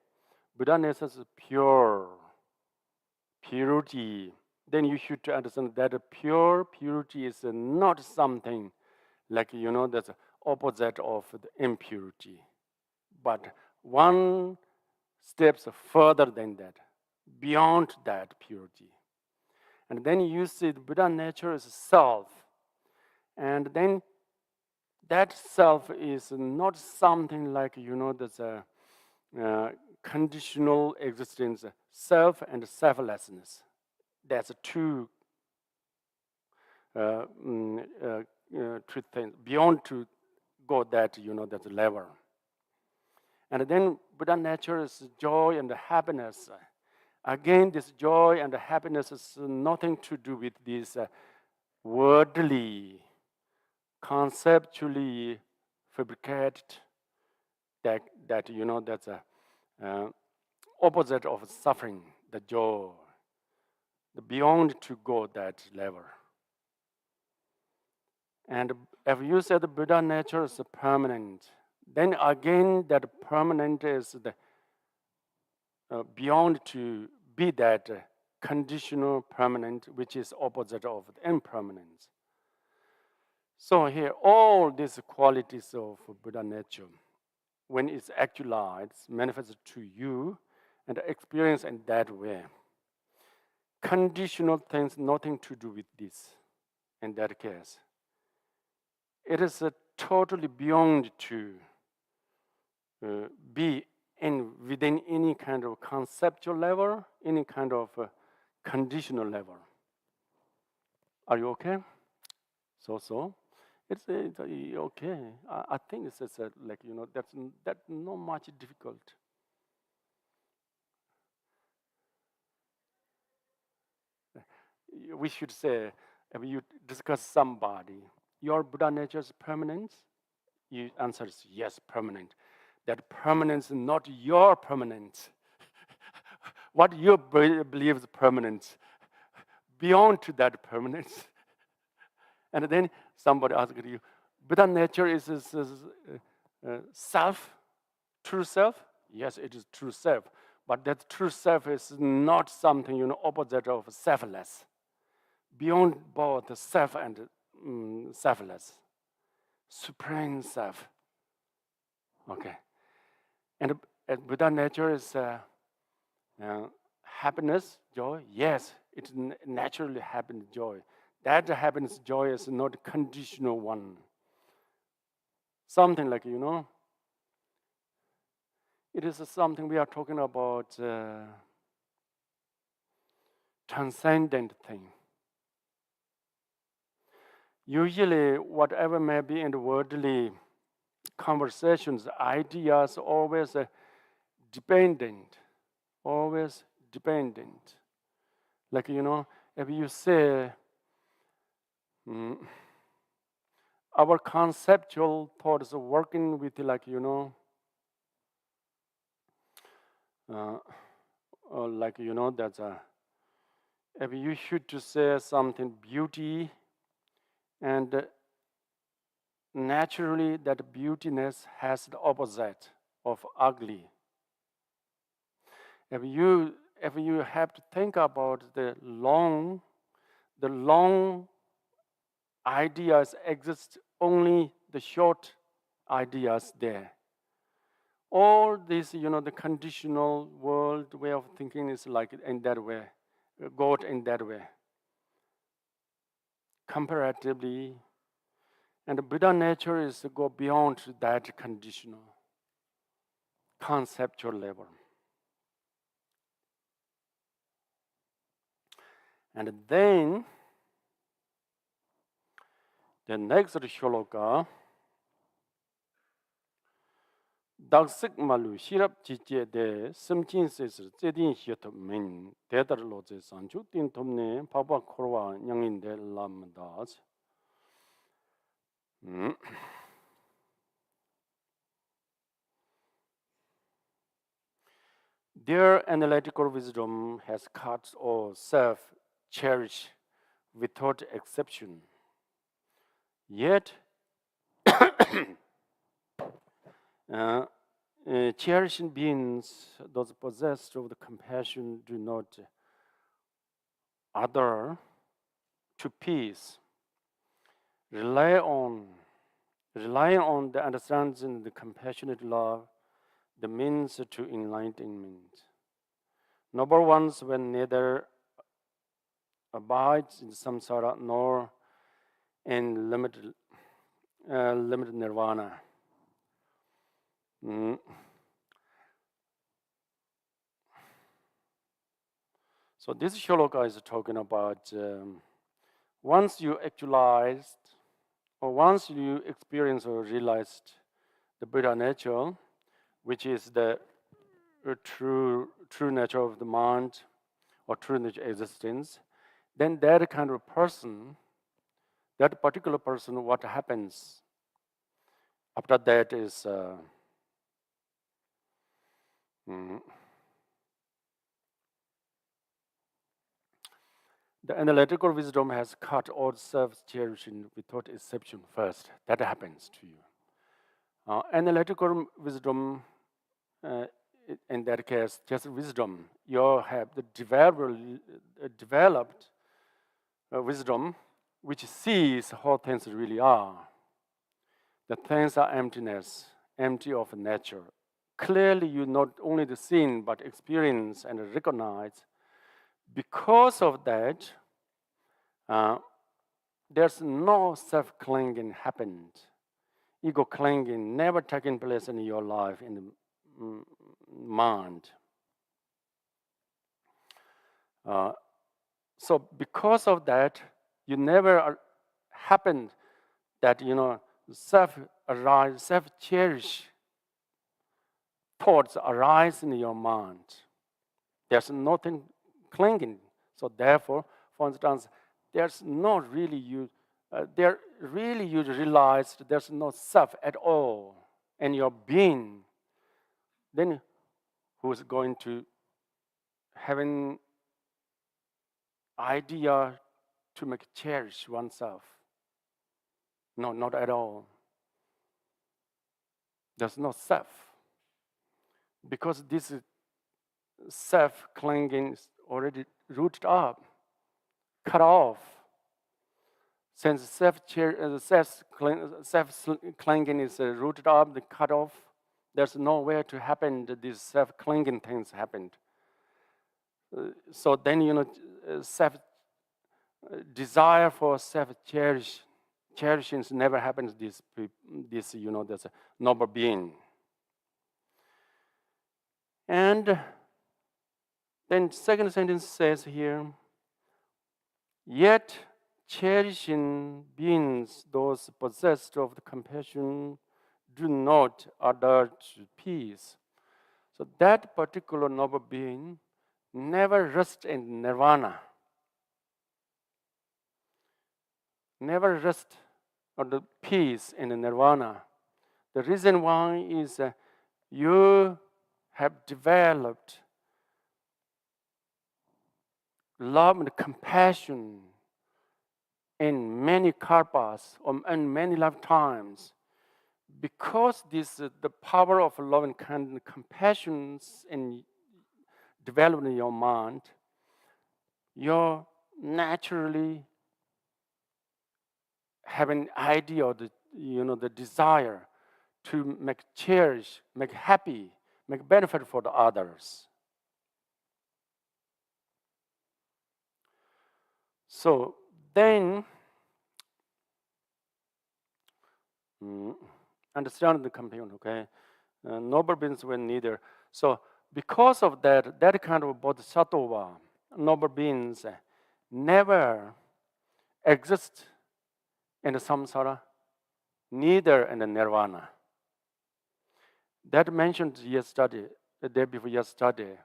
Buddha nature is pure, purity, then you should understand that purity is not something like, that's opposite of the impurity. But one steps further than that, beyond that purity. And then you see the Buddha nature is self. And then that self is not something like, there's a conditional existence, self and selflessness. That's two two things. Beyond to go that, that level. And then Buddha nature is joy and happiness. Again, this joy and happiness is nothing to do with this worldly, conceptually fabricated that that's a opposite of suffering, the joy, the beyond to go that level. And if you say the Buddha nature is permanent, then again that permanent is the beyond to be that conditional permanent, which is opposite of the impermanence. So here, all these qualities of Buddha nature, when it's actualized, manifested to you and experienced in that way. Conditional things, nothing to do with this in that case. It is totally beyond to be within any kind of conceptual level, any kind of conditional level. Are you okay? So. It's okay. I think it's just that's not much difficult. We should say, if you discuss somebody, your Buddha nature is permanent? You answer is yes, permanent. That permanence is not your permanence. What you believe is permanent, beyond to that permanence. And then somebody asks you, Buddha nature is self, true self? Yes, it is true self. But that true self is not something, opposite of selfless. Beyond both self and selfless. Supreme self. Okay. And Buddha nature is happiness, joy. Yes, it's naturally happiness, joy. That happiness, joy is not a conditional one. Something like, it is something we are talking about transcendent thing. Usually, whatever may be in the worldly conversations, ideas always dependent, always dependent. Like, if you say, our conceptual thoughts working with, like, that's if you should to say something beauty, and naturally that beautiness has the opposite of ugly. If you have to think about the long ideas exist, only the short ideas there. All this, the conditional world way of thinking is like in that way, God in that way. Comparatively, and the Buddha nature is to go beyond that conditional, conceptual level. And then, the next shloka, Daksik malu shirap chiche de simchin ses zedin shit min dedar loze sanchu tin tomne papa korwa nyangin de lamdas. Their analytical wisdom has cut all self-cherish without exception. Yet, cherishing beings, those possessed of the compassion, do not other to peace. Relying on the understanding, the compassionate love, the means to enlightenment. Noble ones when neither abides in samsara nor in limited nirvana. So this shloka is talking about once you actualized, or once you experience or realized the Buddha nature, which is the true nature of the mind, or true nature existence, then that kind of person, that particular person, what happens after that is the analytical wisdom has cut all self-cherishing without exception first. That happens to you. Analytical wisdom, in that case, just wisdom. You have the developed wisdom which sees how things really are. The things are emptiness, empty of nature. Clearly, you not only the seen, but experience and recognize. Because of that, there's no self-clinging happened. Ego clinging never taking place in your life, in the mind. So because of that, you never happened that, self-cherish thoughts arise in your mind. There's nothing clinging. So therefore, for instance, there's not really you realize there's no self at all in your being. Then who's going to have an idea to cherish oneself? No, not at all. There's no self. Because this self-clinging is already rooted up, cut off. Since self-clinging is rooted up, the cut off, there's nowhere to happen that these self-clinging things happened. So then, desire for cherishing never happens. This there's a noble being. And then second sentence says here, yet cherishing beings, those possessed of the compassion, do not adhere to peace. So that particular noble being never rests in nirvana, never rest on the peace in the nirvana. The reason why is you have developed love and compassion in many karpas or in many lifetimes. Because this the power of love and compassion in developing your mind, you naturally have an idea or the desire to cherish, make happy, make benefit for the others. So then, understand the component, okay? Noble beings were neither. So because of that kind of bodhisattva, noble beings never exist in the samsara, neither in the nirvana. That mentioned yesterday, the day before yesterday.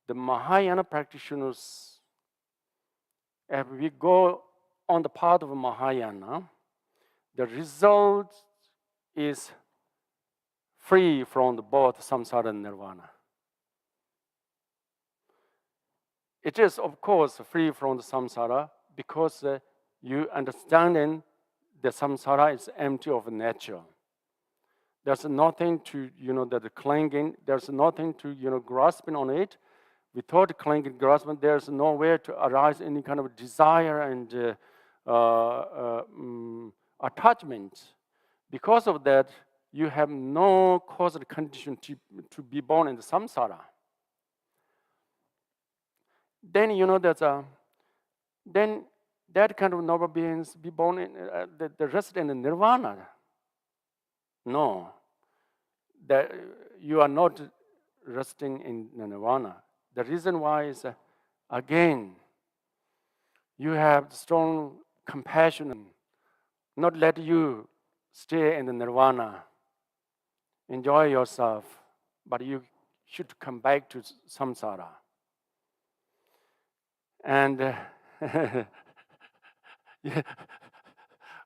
The Mahayana practitioners, if we go on the path of Mahayana, the result is free from both samsara and nirvana. It is, of course, free from the samsara because you understanding the samsara is empty of nature. There's nothing to, that clinging, there's nothing to, grasping on it. Without clinging, grasping, there's nowhere to arise any kind of desire and attachment. Because of that, you have no causal condition to be born in the samsara. Then then that kind of noble beings be born in the rest in the nirvana. No, that you are not resting in nirvana. The reason why is again you have strong compassion and not let you stay in the nirvana, enjoy yourself, but you should come back to samsara. And yeah,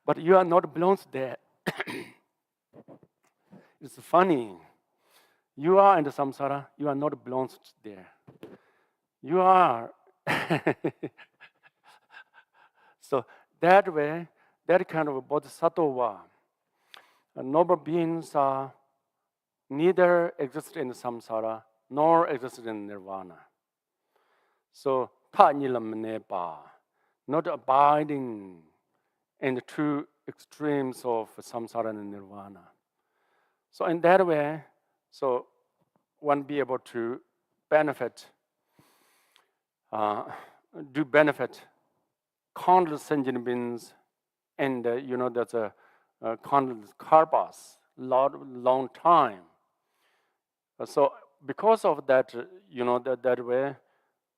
but you are not belongs there. It's funny. You are in the samsara, you are not belongs there. You are. So that way, that kind of bodhisattva, noble beings are neither exist in the samsara nor exist in nirvana. So not abiding in the two extremes of samsara and nirvana. So in that way, so one be able to benefit, do benefit countless sentient beings, and that's a countless karpas, long time. So because of that, that way,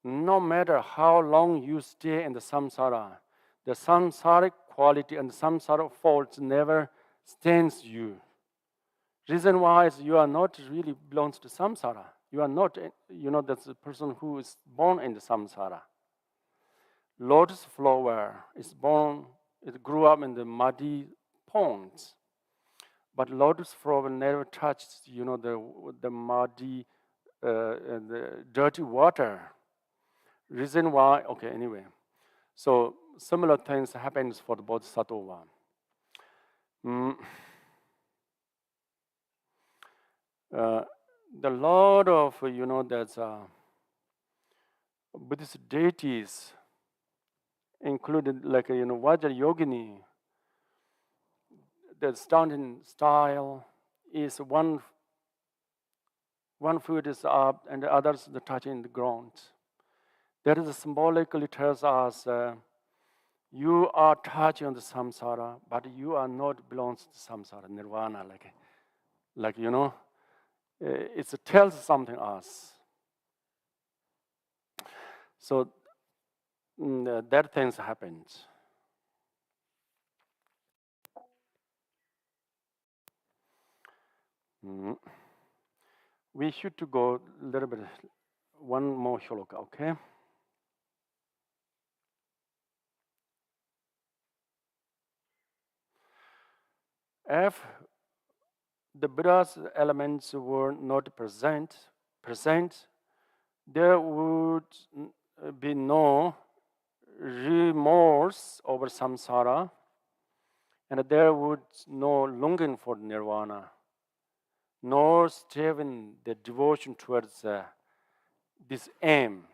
no matter how long you stay in the samsara, the samsaric quality and the samsara faults never stains you. Reason why is you are not really belongs to samsara. You are not, that's the person who is born in the samsara. Lotus flower is born, it grew up in the muddy ponds. But lotus flower never touched, the muddy, the dirty water. Reason why, okay, anyway. So similar things happens for the bodhisattva. the lot of, there's Buddhist deities, including like, Vajrayogini, the standing style is one foot is up and the others are touching the ground. That is symbolically tells us you are touching the samsara, but you are not belongs to samsara, nirvana, it tells something us. So that things happened. We should to go a little bit, one more shloka, okay? If the Buddha's elements were not present, there would be no remorse over samsara, and there would no longing for nirvana, nor striving the devotion towards this aim.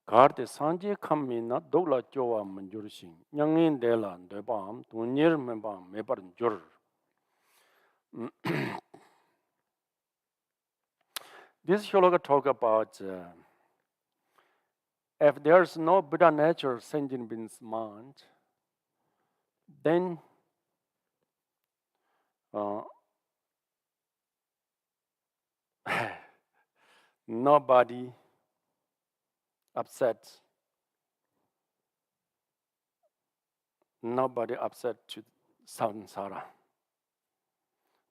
Garde sanje kamina dogla jowa manjursing, yangin dela debam, dunir membam mebar jur. This shloka talk about if there's no Buddha nature sentient being's mind, then nobody upset to samsara.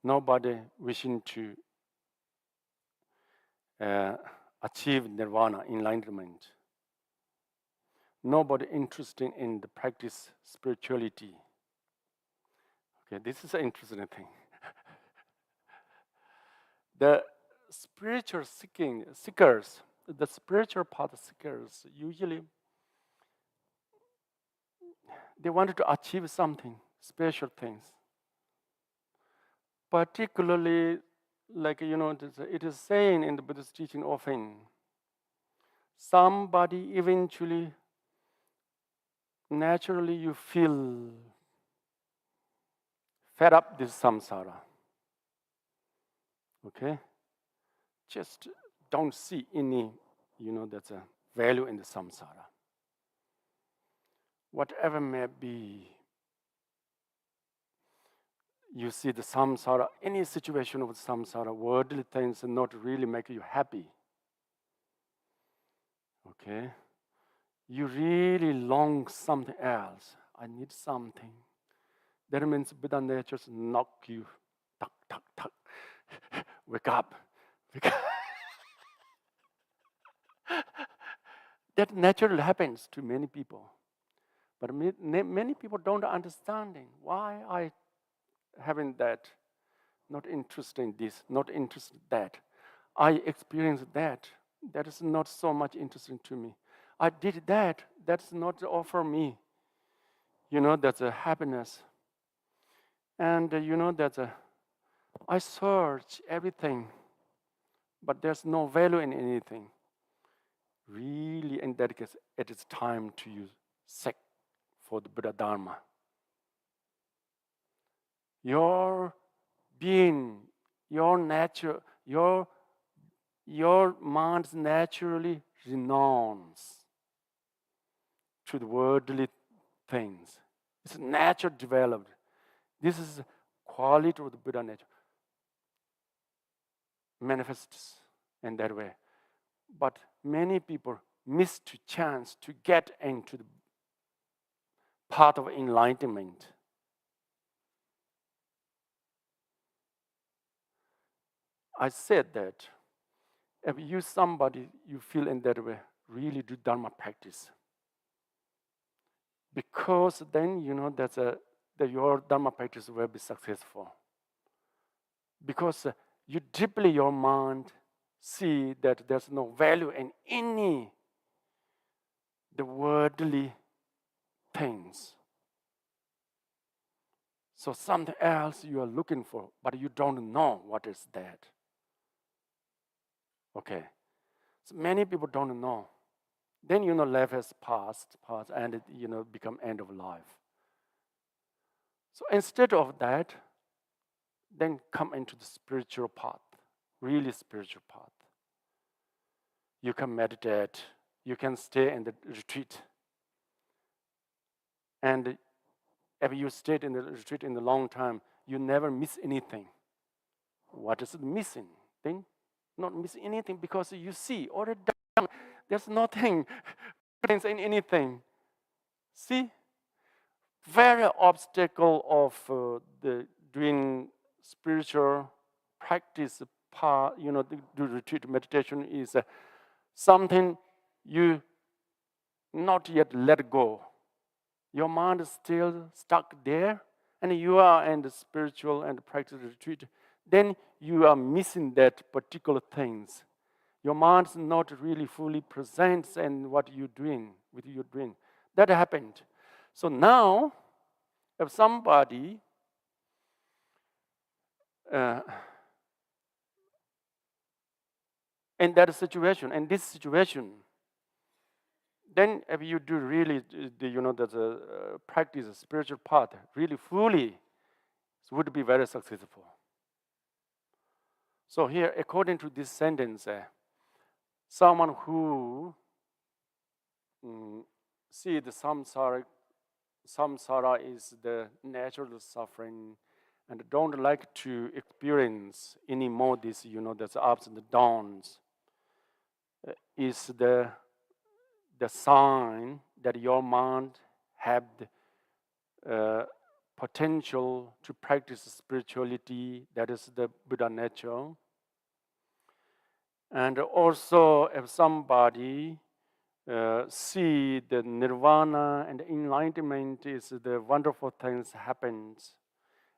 Nobody wishing to achieve nirvana, enlightenment. Nobody interested in the practice spirituality. Okay, this is an interesting thing. The spiritual seekers, the spiritual path seekers, usually they wanted to achieve something, special things. Particularly, like, it is saying in the Buddhist teaching often, somebody eventually, naturally you feel fed up this samsara. Okay? Just don't see any, that's a value in the samsara. Whatever may be, you see the samsara, any situation of samsara, worldly things not really make you happy. Okay? You really long something else. I need something. That means Buddha natures knock you, tuck, tuck, tuck. Wake up. That naturally happens to many people. But many people don't understanding why I having that, not interested in this, not interested in that. I experienced that. That is not so much interesting to me. I did that. That's not offer me. That's a happiness. And that's I search everything, but there's no value in anything. Really, in that case, it is time to use seek for the Buddha Dharma. Your being, your nature, your mind naturally renounce to the worldly things. It's natural developed. This is the quality of the Buddha nature. Manifests in that way. But many people miss the chance to get into the path of enlightenment. I said that if you somebody you feel in that way, really do Dharma practice. Because then that your Dharma practice will be successful. Because you deeply your mind see that there's no value in any the worldly things. So something else you are looking for, but you don't know what is that. Okay. So many people don't know. Then life has passed, and it become end of life. So instead of that, then come into the spiritual path, really spiritual path. You can meditate, you can stay in the retreat. And if you stayed in the retreat in the long time, you never miss anything. What is it missing? Then not miss anything because you see already done. There's nothing in anything. See, very obstacle of the doing spiritual practice part. The retreat meditation is something you not yet let go. Your mind is still stuck there, and you are in the spiritual and practice retreat. Then you are missing that particular things. Your mind is not really fully present in what you're doing, with your doing. That happened. So now, if somebody in that situation, in this situation, then if you do really the practice, a spiritual path, really fully, it would be very successful. So here, according to this sentence, someone who see the samsara is the natural suffering, and don't like to experience anymore this, there's ups and the downs, is the sign that your mind have the potential to practice spirituality, that is the Buddha nature. And also, if somebody see the nirvana and enlightenment is the wonderful things happens,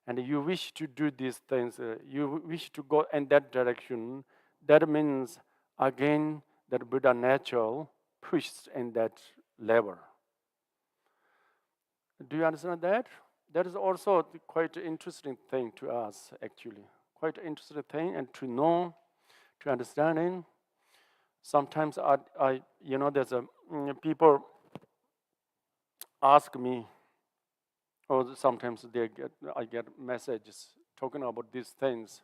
and you wish to do these things, you wish to go in that direction, that means again that Buddha nature pushes in that level. Do you understand that? That is also quite an interesting thing to us, actually. Quite an interesting thing, and to know, to understanding. Sometimes there's people ask me, or sometimes I get messages talking about these things.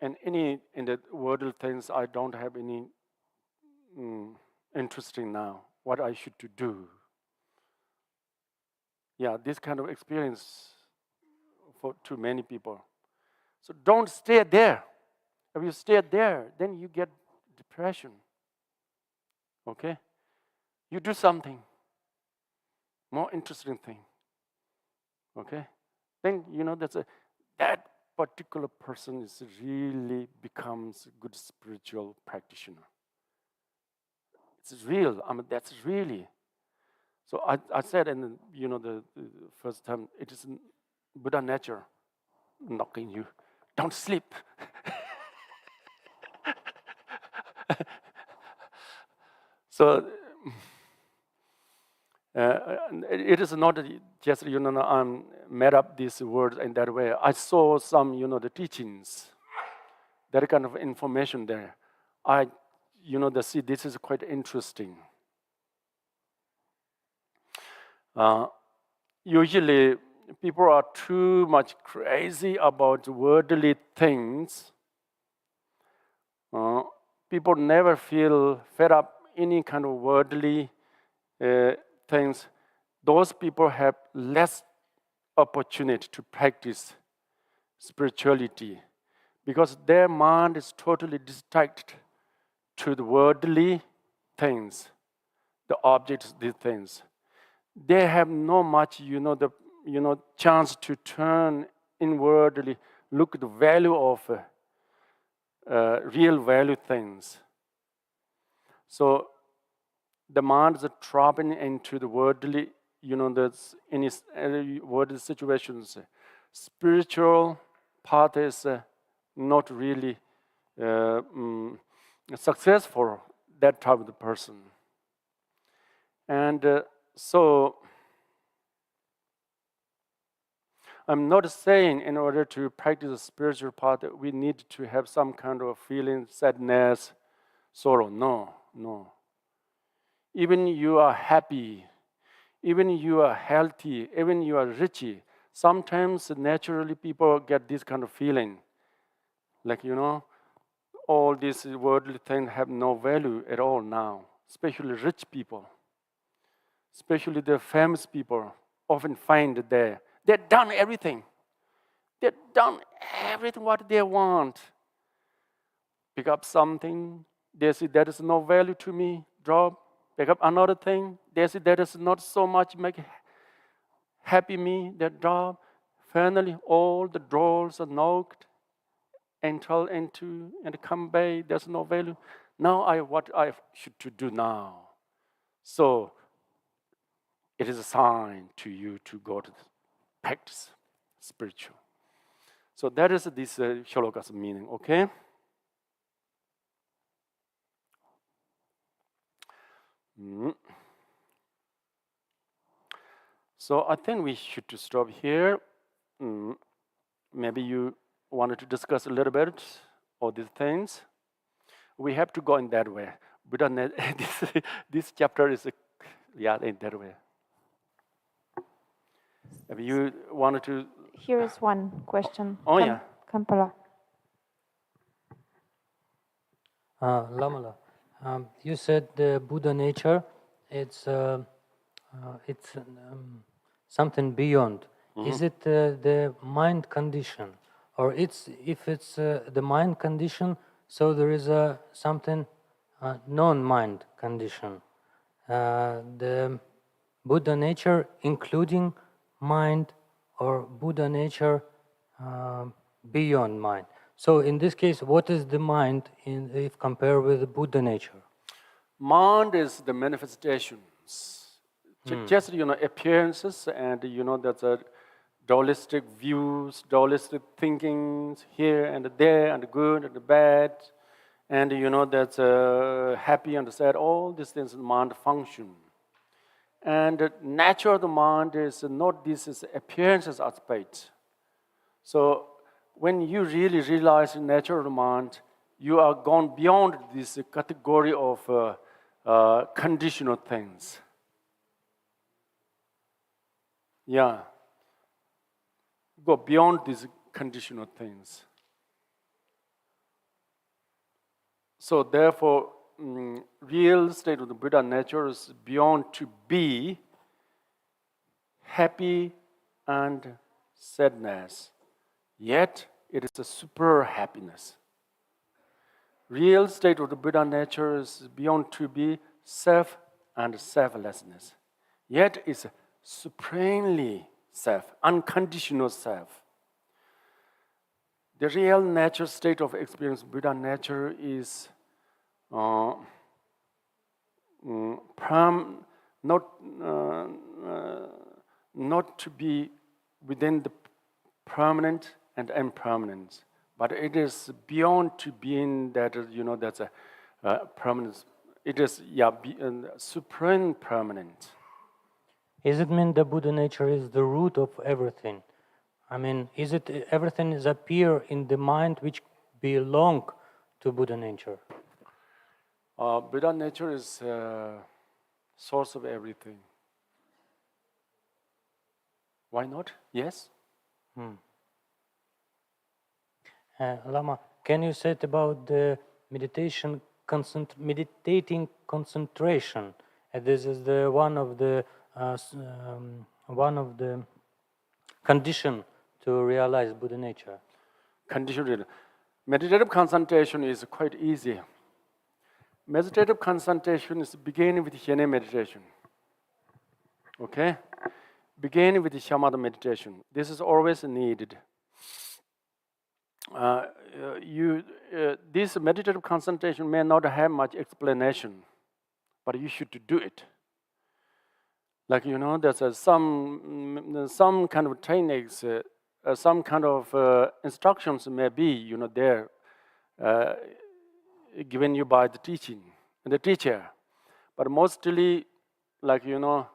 And in the worldly things, I don't have any interesting now. What I should to do. Yeah, this kind of experience to many people. So don't stay there. If you stay there, then you get depression. Okay? You do something more interesting thing. Okay? Then that particular person is really becomes a good spiritual practitioner. It's real. That's really. So I said in the first time, it is Buddha nature knocking you. Don't sleep. So it is not just I'm made up these words in that way. I saw some the teachings, that kind of information there. See, this is quite interesting. Usually, people are too much crazy about worldly things. People never feel fed up any kind of worldly things. Those people have less opportunity to practice spirituality because their mind is totally distracted to the worldly things, the objects, these things. They have no much, chance to turn inwardly, look at the value of real value things. So the mind is dropping into the worldly, that's in worldly situations. Spiritual path is not really successful, that type of the person. And so I'm not saying in order to practice the spiritual path that we need to have some kind of feeling, sadness, sorrow. No, no. Even you are happy, even you are healthy, even you are rich, sometimes naturally people get this kind of feeling. Like, all these worldly things have no value at all now, especially rich people, especially the famous people often find there. They've done everything. They've done everything what they want. Pick up something, they see that is no value to me, drop. Pick up another thing, they see that is not so much make happy me, they drop. Finally, all the doors are knocked, enter into and come back, there's no value. Now what I should to do now? So it is a sign to you to go to practice spiritual. So that is this shloka's meaning, okay? So I think we should stop here. Maybe you wanted to discuss a little bit all these things. We have to go in that way. Buddha, this chapter is, in that way. Maybe you wanted to. Here is one question. Yeah. Khenpo. Lama, you said the Buddha nature, it's something beyond. Is it the mind condition, or if it's the mind condition, so there is something non-mind condition? The Buddha nature including mind, or Buddha nature beyond mind. So in this case, what is the mind if compared with the Buddha nature? Mind is the manifestations, just appearances, and that's a dualistic views, dualistic thinkings here and there, and good and bad, and that's happy and sad. All these things mind function, and the nature of the mind is not this is appearances aspect. So when you really realize the nature of the mind, you are gone beyond this category of conditional things. Yeah. Go beyond these conditional things. So therefore, real state of the Buddha nature is beyond to be happy and sadness. Yet, it is a super happiness. Real state of the Buddha nature is beyond to be self and selflessness. Yet, it's supremely self, unconditional self. The real natural state of experience Buddha nature is not to be within the permanent and impermanent, but it is beyond to being that that's a permanence. It is supreme permanent. Is it mean the Buddha nature is the root of everything? I mean, is it everything is appear in the mind which belong to Buddha nature? Buddha nature is source of everything. Why not? Yes. Lama, can you say about the meditating concentration? This is the one of the condition to realize Buddha nature. Condition. Meditative concentration is quite easy. Meditative concentration is beginning with Hene meditation. Okay? Beginning with Shamatha meditation. This is always needed. This meditative concentration may not have much explanation, but you should do it. Like there's some kind of techniques, some kind of instructions may be there given you by the teaching and the teacher, but mostly like Shene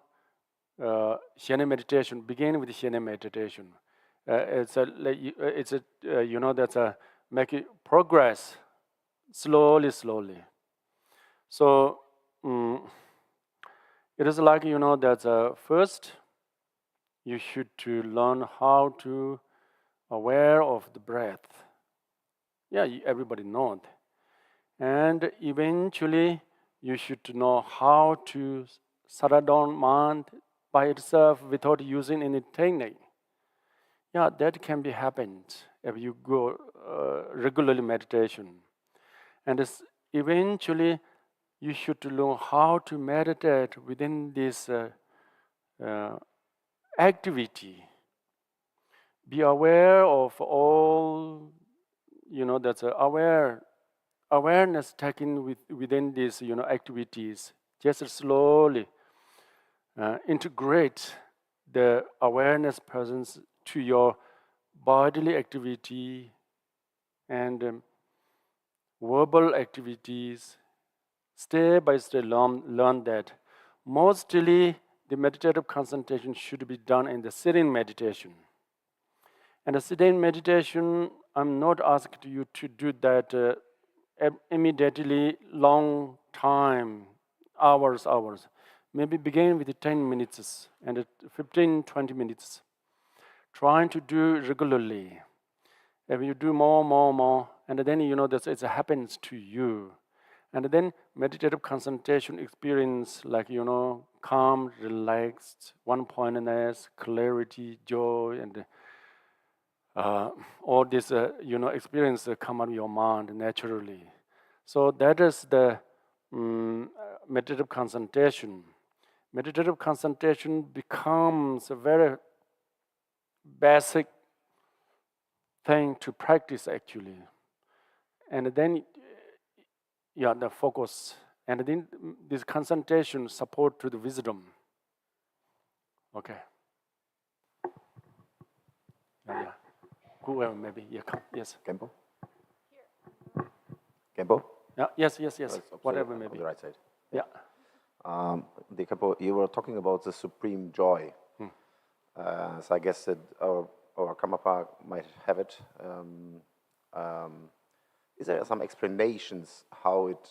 meditation, begin with Shene meditation, It's a like it's a you know that's a make it progress slowly, slowly. So it is like that first you should to learn how to aware of the breath. Yeah, everybody knows. And eventually you should know how to settle down mind by itself without using any technique. Yeah, that can be happened if you go regularly meditation. And eventually you should learn how to meditate within this activity. Be aware of all, that's awareness taken within these, activities. Just slowly integrate the awareness presence to your bodily activity and verbal activities. Step by step, learn that. Mostly, the meditative concentration should be done in the sitting meditation. And the sitting meditation, I'm not asking you to do that immediately, long time, hours. Maybe begin with 10 minutes and 15, 20 minutes. Trying to do regularly. If you do more, and then that it happens to you. And then meditative concentration experience like, calm, relaxed, one-pointedness, clarity, joy, and all this, experience come out of your mind naturally. So that is the meditative concentration. Meditative concentration becomes a very basic thing to practice actually. And then, the focus. And then this concentration support to the wisdom. Okay. Yeah. Whoever maybe. Yeah, come. Yes. Khenpo? Khenpo? Yeah, yes. Whatever maybe. On the right side. Yeah. The Khenpo, you were talking about the supreme joy. So I guess that our Karmapa might have it. Is there some explanations how it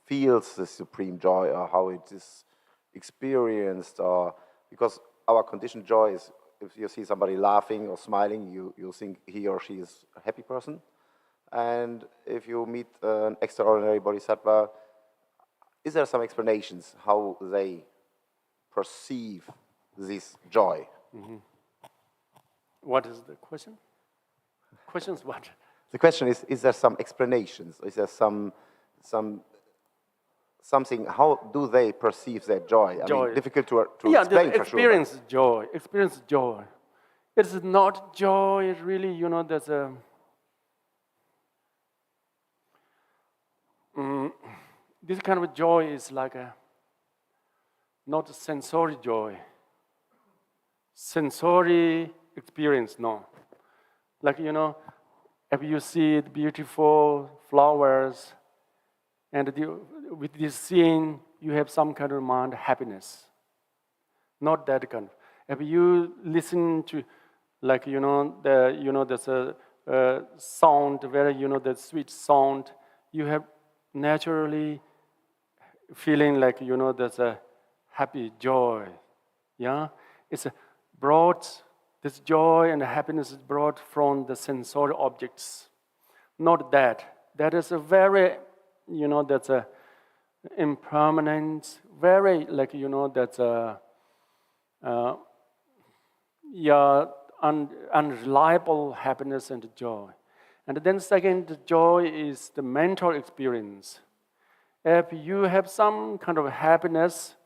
feels the supreme joy or how it is experienced? Or because our conditioned joy is, if you see somebody laughing or smiling, you think he or she is a happy person. And if you meet an extraordinary bodhisattva, is there some explanations how they perceive this joy? What is the question? Question's what? The question is there some explanations? Is there something, how do they perceive that joy? I mean, difficult to explain for sure. Experience joy. It is not joy, it's really, there's a... this kind of joy is like not a sensory joy. Sensory experience, no. Like, if you see beautiful flowers, and with this scene, you have some kind of mind happiness. Not that kind. If you listen to, like, there's a sound, very, the sweet sound, you have naturally feeling like, there's a happy joy. Yeah? It's brought, this joy and happiness is brought from the sensory objects. Not that. That is a very, that's a impermanent, very, like, that's a unreliable happiness and joy. And then second, the joy is the mental experience. If you have some kind of happiness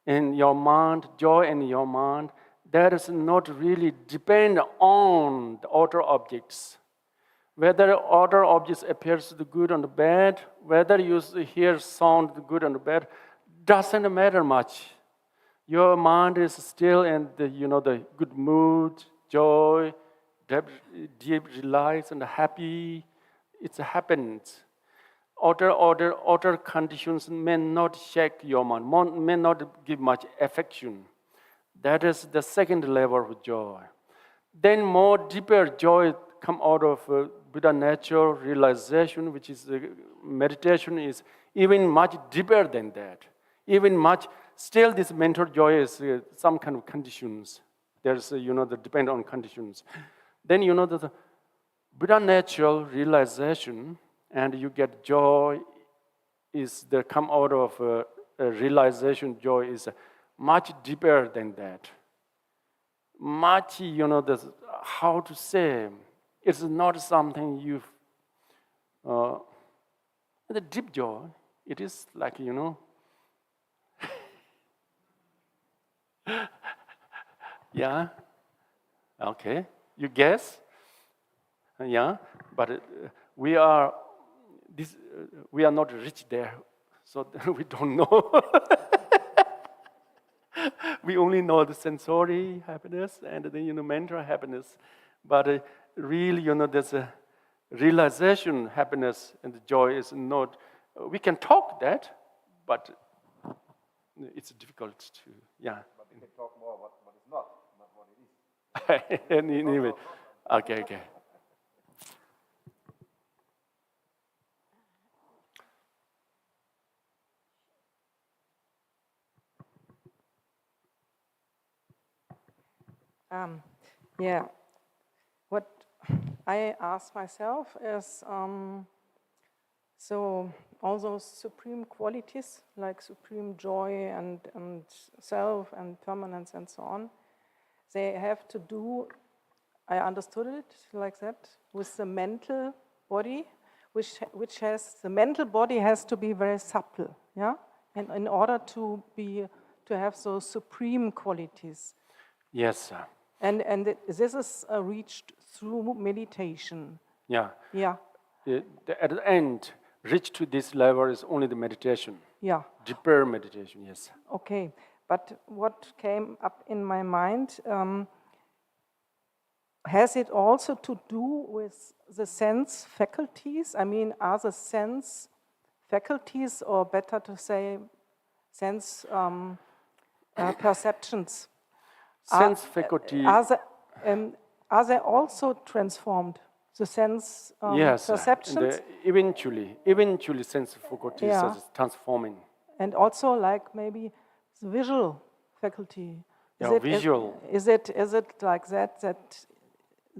in your mind, joy in your mind, that is not really depend on the outer objects. Whether outer objects appears the good or the bad, whether you hear sound the good or the bad, doesn't matter much. Your mind is still in the, the good mood, joy, deep delight and happy. It happens. Outer conditions may not shake your mind, may not give much affection. That is the second level of joy. then more deeper joy come out of Buddha nature realization, which is meditation is even much deeper than that. Even much, still this mental joy is some kind of conditions. There's, the depend on conditions. Then, the Buddha natural realization and you get joy is the come out of realization joy is much deeper than that. Much, how to say, it's not something the deep joy, it is like, yeah, okay, you guess? Yeah, but we are not rich there, so we don't know. We only know the sensory happiness and the mental happiness, but really, there's a realization happiness and the joy is not. We can talk that, but it's difficult to, yeah. But we can talk more what is not what it is. Anyway, okay. Yeah, what I ask myself is, so all those supreme qualities like supreme joy and self and permanence and so on, they have to do, I understood it like that, with the mental body, which has, the mental body has to be very supple, yeah? And in order to have those supreme qualities. Yes, sir. And this is reached through meditation. Yeah. Yeah. At the end, reach to this level is only the meditation. Yeah. Deeper meditation, yes. Okay. But what came up in my mind, has it also to do with the sense faculties? I mean, are the sense faculties, or better to say, sense perceptions, Sense faculty. Are they also transformed? The sense yes, perceptions? Eventually sense faculties is transforming. And also like maybe the visual faculty. Visual. Is it like that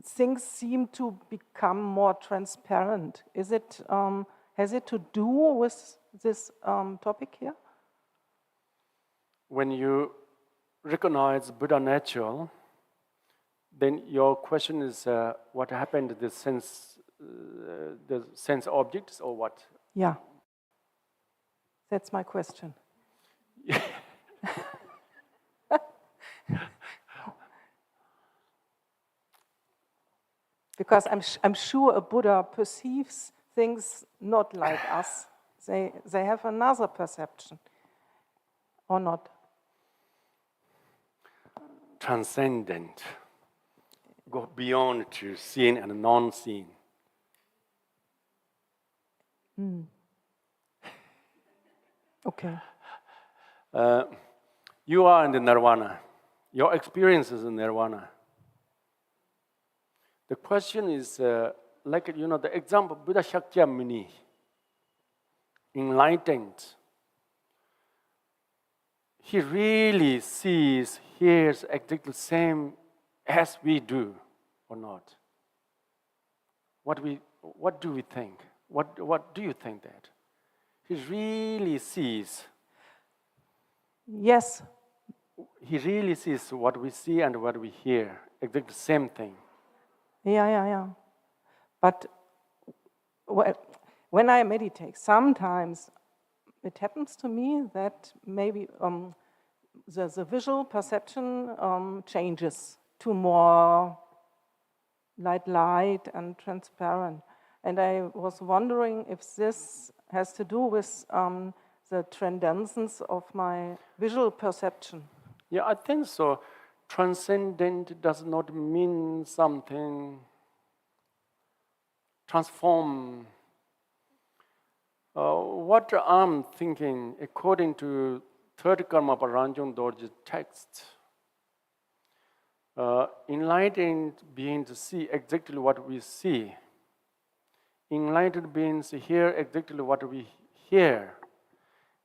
things seem to become more transparent? Is it, has it to do with this topic here? When you recognize Buddha nature, then your question is what happened to the sense objects or what? Yeah, that's my question. Because I'm sure a Buddha perceives things not like us. They have another perception, or not? Transcendent. Go beyond to seen and non-seen. Okay. You are in the nirvana. Your experience is in nirvana. The question is, like, the example, Buddha Shakyamuni, enlightened. He really sees, hears exactly the same as we do, or not? What do we think? What do you think that? He really sees. Yes. He really sees what we see and what we hear, exactly the same thing. Yeah. But when I meditate, sometimes it happens to me that maybe the visual perception changes to more light and transparent. And I was wondering if this has to do with the transcendence of my visual perception. Yeah, I think so. Transcendent does not mean something transform. What I'm thinking, according to Third Karma Paranjung Dorji's text, Enlightened beings see exactly what we see. Enlightened beings hear exactly what we hear.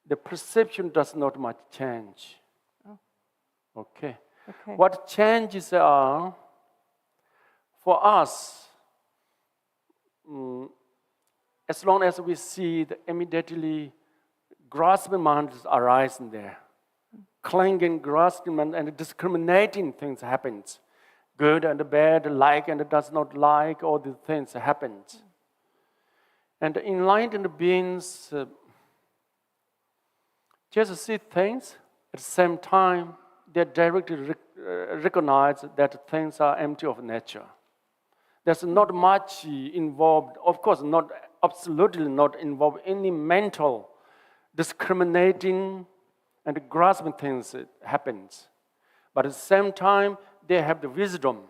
The perception does not much change. Okay. Okay. What changes are, for us, as long as we see the immediately grasping minds arising there, clinging, grasping, and discriminating things happens. Good and bad, like and does not like, all these things happens. And enlightened beings just see things, at the same time, they directly recognize that things are empty of nature. There's not much involved, of course, not absolutely not involved any mental discriminating and grasping things happens. But at the same time, they have the wisdom,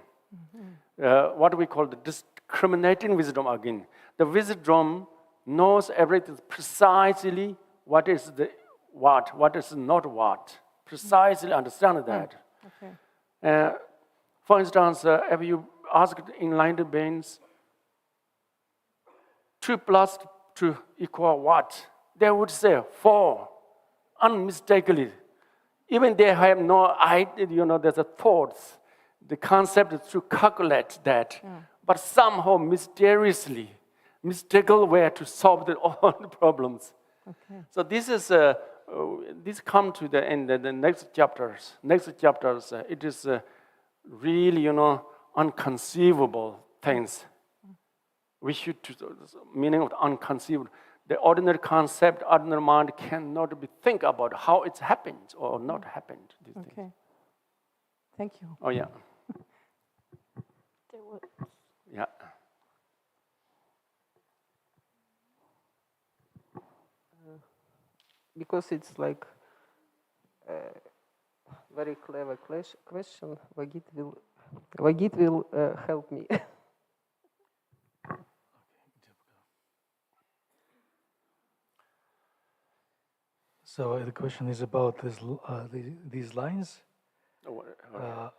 what we call the discriminating wisdom again. The wisdom knows everything precisely, what is not what. Precisely understand that. Okay. For instance, if you ask enlightened beings, 2 plus 2 equal what? They would say 4, unmistakably. Even they have no idea, there's a thoughts, the concept is to calculate that, but somehow mysteriously, mystical way to solve all the problems. Okay. So this is this come to the end. The next chapters. It is really, unconceivable things. We should meaning of unconceivable. The ordinary concept, ordinary mind cannot be think about how it's happened or not happened. These Okay. things. Thank you. Oh yeah. Yeah. Because it's like a very clever question. Vagit will help me. So the question is about these lines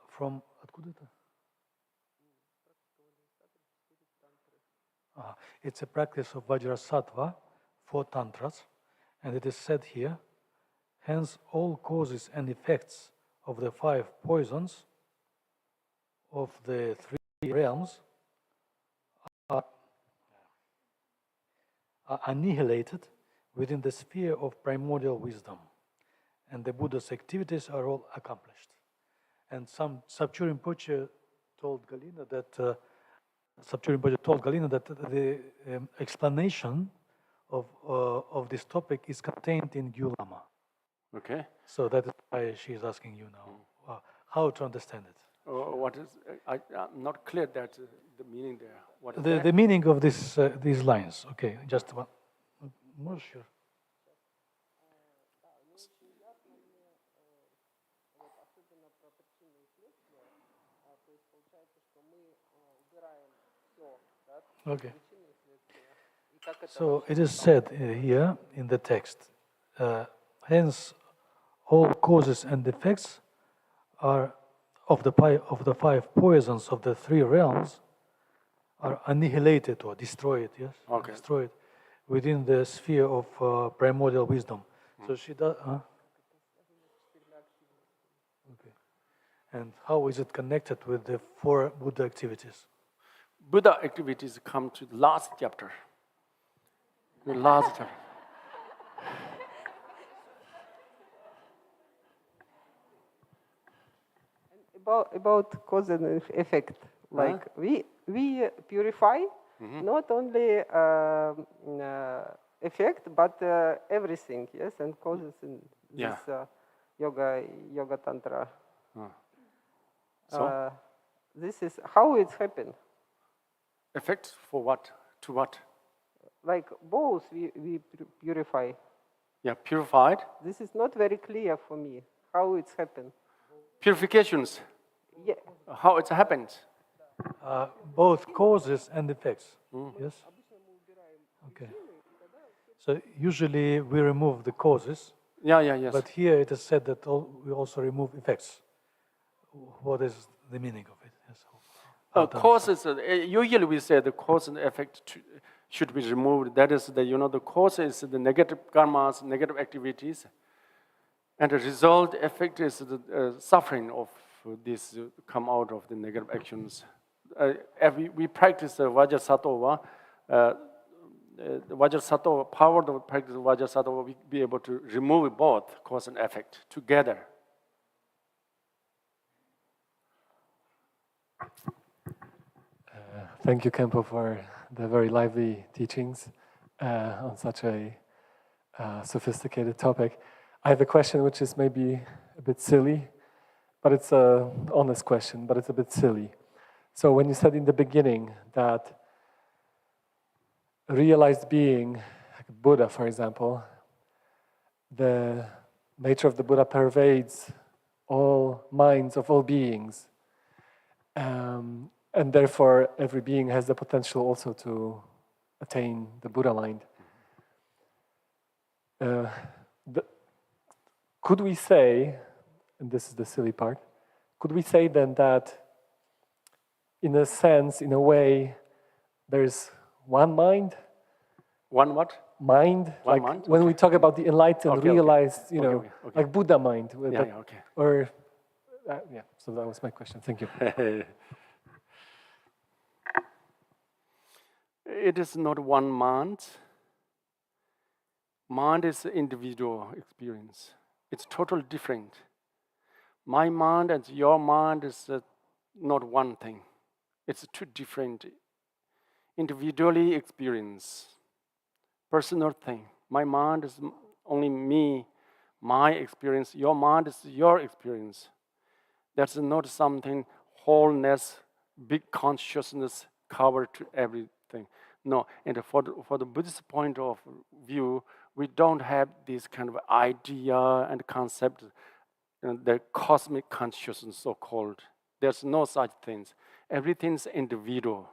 from откуда это? It's a practice of Vajrasattva, 4 tantras, and it is said here, hence all causes and effects of the 5 poisons of the 3 realms are annihilated within the sphere of primordial wisdom, and the Buddha's activities are all accomplished. And Sabchu Rinpoche told Galina that the explanation of this topic is contained in Gyu Lama. Okay. So that is why she is asking you now how to understand it. What is? I'm not clear that the meaning there. What is The meaning of these lines. Okay, just one. More sure. Okay. So it is said here in the text, hence all causes and effects are of the 5 poisons of the 3 realms are annihilated or destroyed, yes? Okay. Destroyed within the sphere of primordial wisdom. So she does. Okay. And how is it connected with the 4 Buddha activities? Buddha activities come to the last chapter. The last chapter. About cause and effect, like we purify not only effect but everything, yes, and causes in this yoga tantra. So this is how it's happened. effect for what? To what? Like both we purify. Yeah, purified. This is not very clear for me how it's happened. Purifications. Yeah. How it happened. Both causes and effects. Yes? Okay. So usually we remove the causes. Yeah, yes. But here it is said that we also remove effects. What is the meaning of it. Yes. Cause is usually we say the cause and effect should be removed. That is the cause is the negative karmas, negative activities, and the result effect is the suffering of this come out of the negative actions. We practice Vajrasattva, the Vajrasattva power to practice Vajrasattva, we be able to remove both cause and effect together. Thank you, Khenpo, for the very lively teachings on such a sophisticated topic. I have a question which is maybe a bit silly, but it's an honest question, but it's a bit silly. So when you said in the beginning that a realized being, like Buddha, for example, the nature of the Buddha pervades all minds of all beings, and therefore every being has the potential also to attain the Buddha mind. Could we say, and this is the silly part, could we say then that in a sense, in a way, there's one mind? One what? Mind. One like mind? when Okay. we talk about the enlightened, Okay, realized, you okay, know, okay. like Buddha mind. Yeah, okay. Or, yeah, so that was my question. Thank you. It is not one mind. Mind is individual experience. It's totally different. My mind and your mind is not one thing. It's two different individually experience, personal thing. My mind is only me, my experience. Your mind is your experience. That's not something wholeness, big consciousness cover to everything. No, and for the Buddhist point of view, we don't have this kind of idea and concept, the cosmic consciousness, so-called. There's no such things. Everything's individual.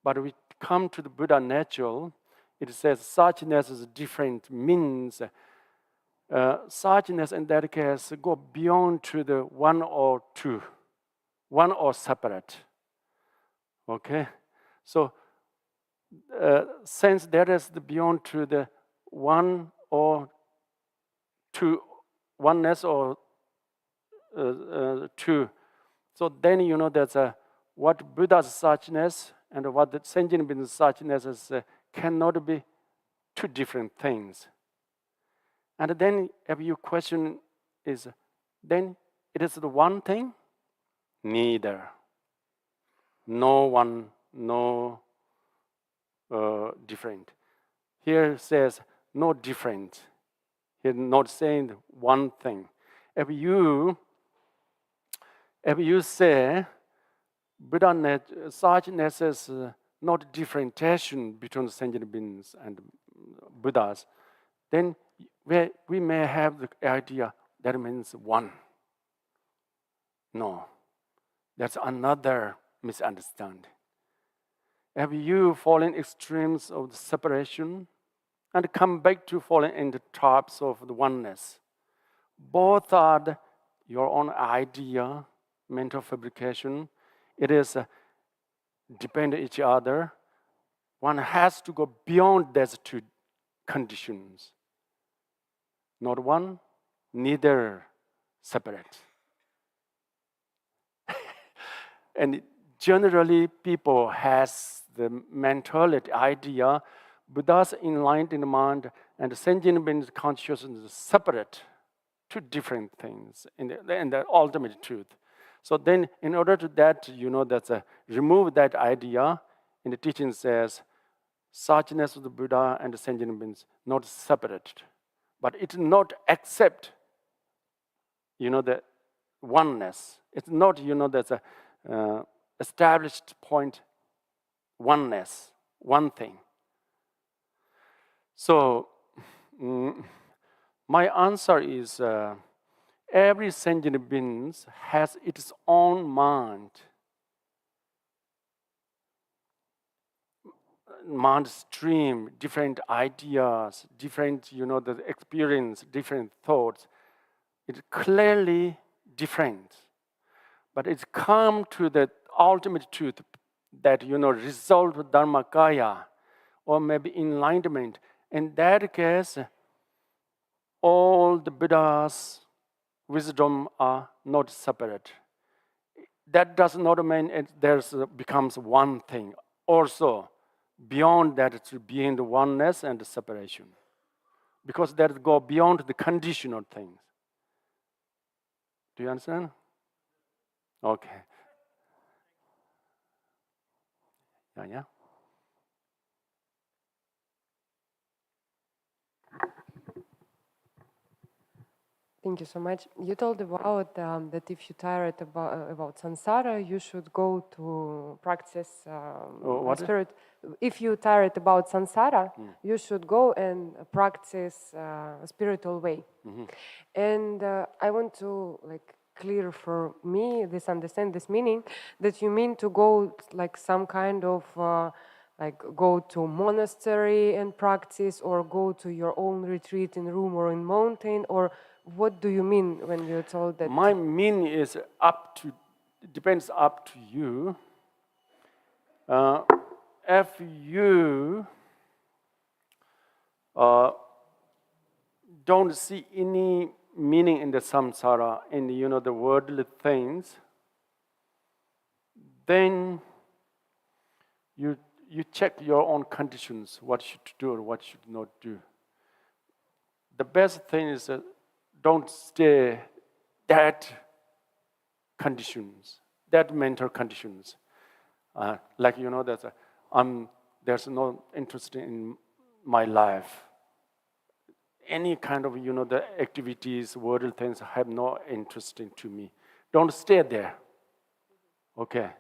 But we come to the Buddha natural, it says suchness is different, means suchness in that case go beyond to the one or two, one or separate. Okay? So since that is the beyond to the one or two, oneness or two, so then that's what Buddha's suchness and what the sentient being's suchness is cannot be two different things. And then if your question is, then it is the one thing? Neither. No one, no different. Here it says no different. Here not saying one thing. If you say Buddha suchness is not differentiation between sentient beings and Buddhas, then we may have the idea that means one. No, that's another misunderstanding. Have you fallen extremes of the separation and come back to falling in the traps of the oneness? Both are your own idea, mental fabrication. It is depend on each other. One has to go beyond those two conditions. Not one, neither separate. And generally, people has the mentality, idea, Buddha's enlightened mind and sentient being's consciousness is separate, two different things in the ultimate truth. So then, in order to that, remove that idea, and the teaching says, suchness of the Buddha and the sentient beings not separate, but it not accept, the oneness. It's not, that's a established point, oneness, one thing. So, my answer is every sentient being has its own mind. Mind stream, different ideas, different, the experience, different thoughts. It's clearly different. but it's come to the ultimate truth that, result of Dharmakaya, or maybe enlightenment. In that case, all the Buddha's wisdom are not separate. That does not mean becomes one thing. Also, beyond that, it's beyond oneness and separation. Because that go beyond the conditional things. Do you understand? Okay. Yeah. Thank you so much. You told about that if you're tired about samsara, you should go to practice spirit. If you're tired about samsara, you should go and practice a spiritual way. And I want to clear for me understand this meaning that you mean to go some kind of go to monastery and practice, or go to your own retreat in room or in mountain, or what do you mean when you told that? My meaning is depends up to you. If you don't see any meaning in the samsara, in the worldly things, then you check your own conditions, what should do or what should not do. The best thing is don't stay that conditions, that mental conditions. There's no interest in my life. Any kind of, the activities, worldly things have no interest to me. Don't stay there. Okay.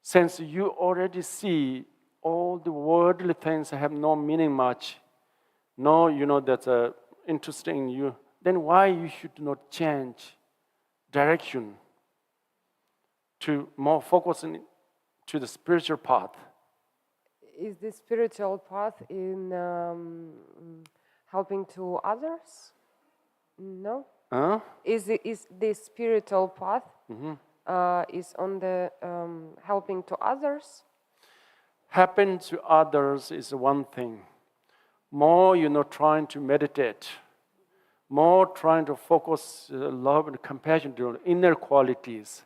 Since you already see all the worldly things have no meaning much, no, that's interesting in you, then why you should not change direction to more focusing to the spiritual path? Is the spiritual path in helping to others? No. Is the spiritual path is on the helping to others? Helping to others is one thing. More, trying to meditate. More trying to focus love and compassion to inner qualities.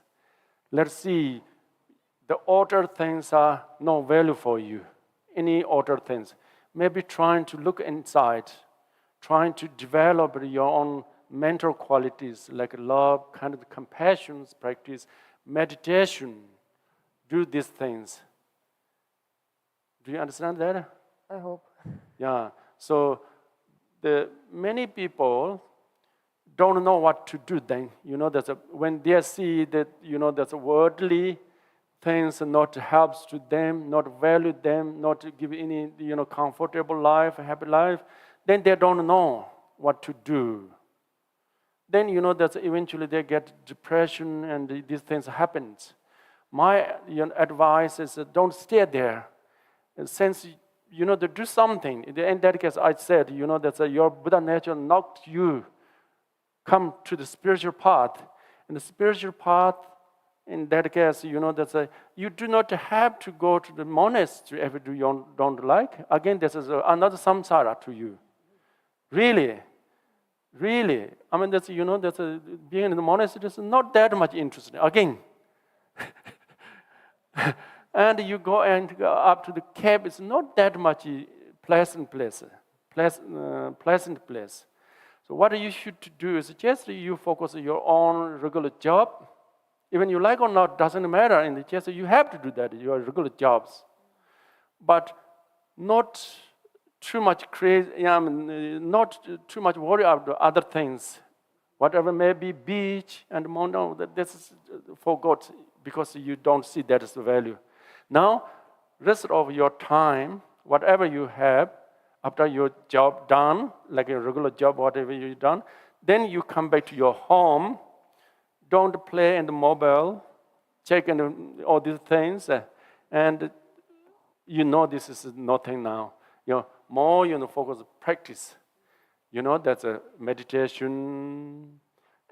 Let's see, the outer things are no value for you. Any outer things. Maybe trying to look inside, trying to develop your own mental qualities like love, kind of compassion, practice, meditation. Do these things. Do you understand that? I hope. Yeah. So the many people don't know what to do then. When they see that, that's a worldly things not helps to them, not value them, not give any, comfortable life, happy life, then they don't know what to do. Then, that's eventually they get depression and these things happens. My advice is don't stay there. Since, to do something. In that case, I said, that's your Buddha nature knocked you come to the spiritual path. And the spiritual path, in that case, you do not have to go to the monastery if you don't like. Again, this is another samsara to you. Really. I mean, being in the monastery is not that much interesting. Again. And you go up to the cave, it's not that much pleasant place. So what you should do is just you focus on your own regular job. Even you like or not, doesn't matter. In the case you have to do that, your regular jobs. But not too much crazy, not too much worry about other things. Whatever may be beach and mountain, this is forgot because you don't see that as the value. Now, rest of your time, whatever you have, after your job done, like a regular job, whatever you've done, then you come back to your home. Don't play in the mobile, check in all these things, and this is nothing now. More focus practice. That's a meditation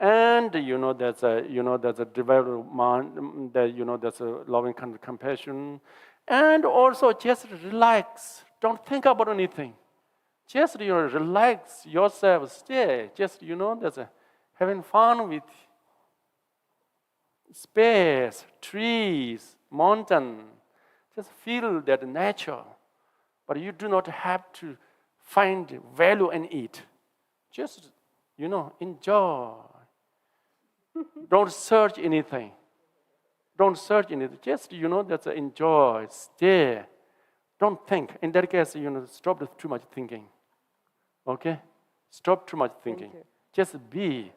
And there's a development, there's a loving kind of compassion, and also just relax. Don't think about anything. Just relax yourself, stay. Just there's having fun with space, trees, mountain. Just feel that nature, but you do not have to find value in it. Just enjoy. Don't search anything. Don't search anything. Just that's enjoy, stay. Don't think. In that case, stop too much thinking. Okay? Stop too much thinking. Just be.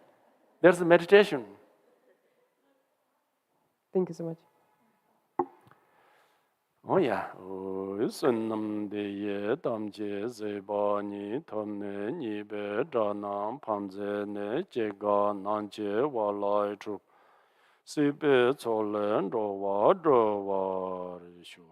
There's a meditation. Thank you so much. Oh yeah. Sunam de ye damje zebani tomne nibe danam pamze ne jega nanje walai tru sibe cholen do wa shu.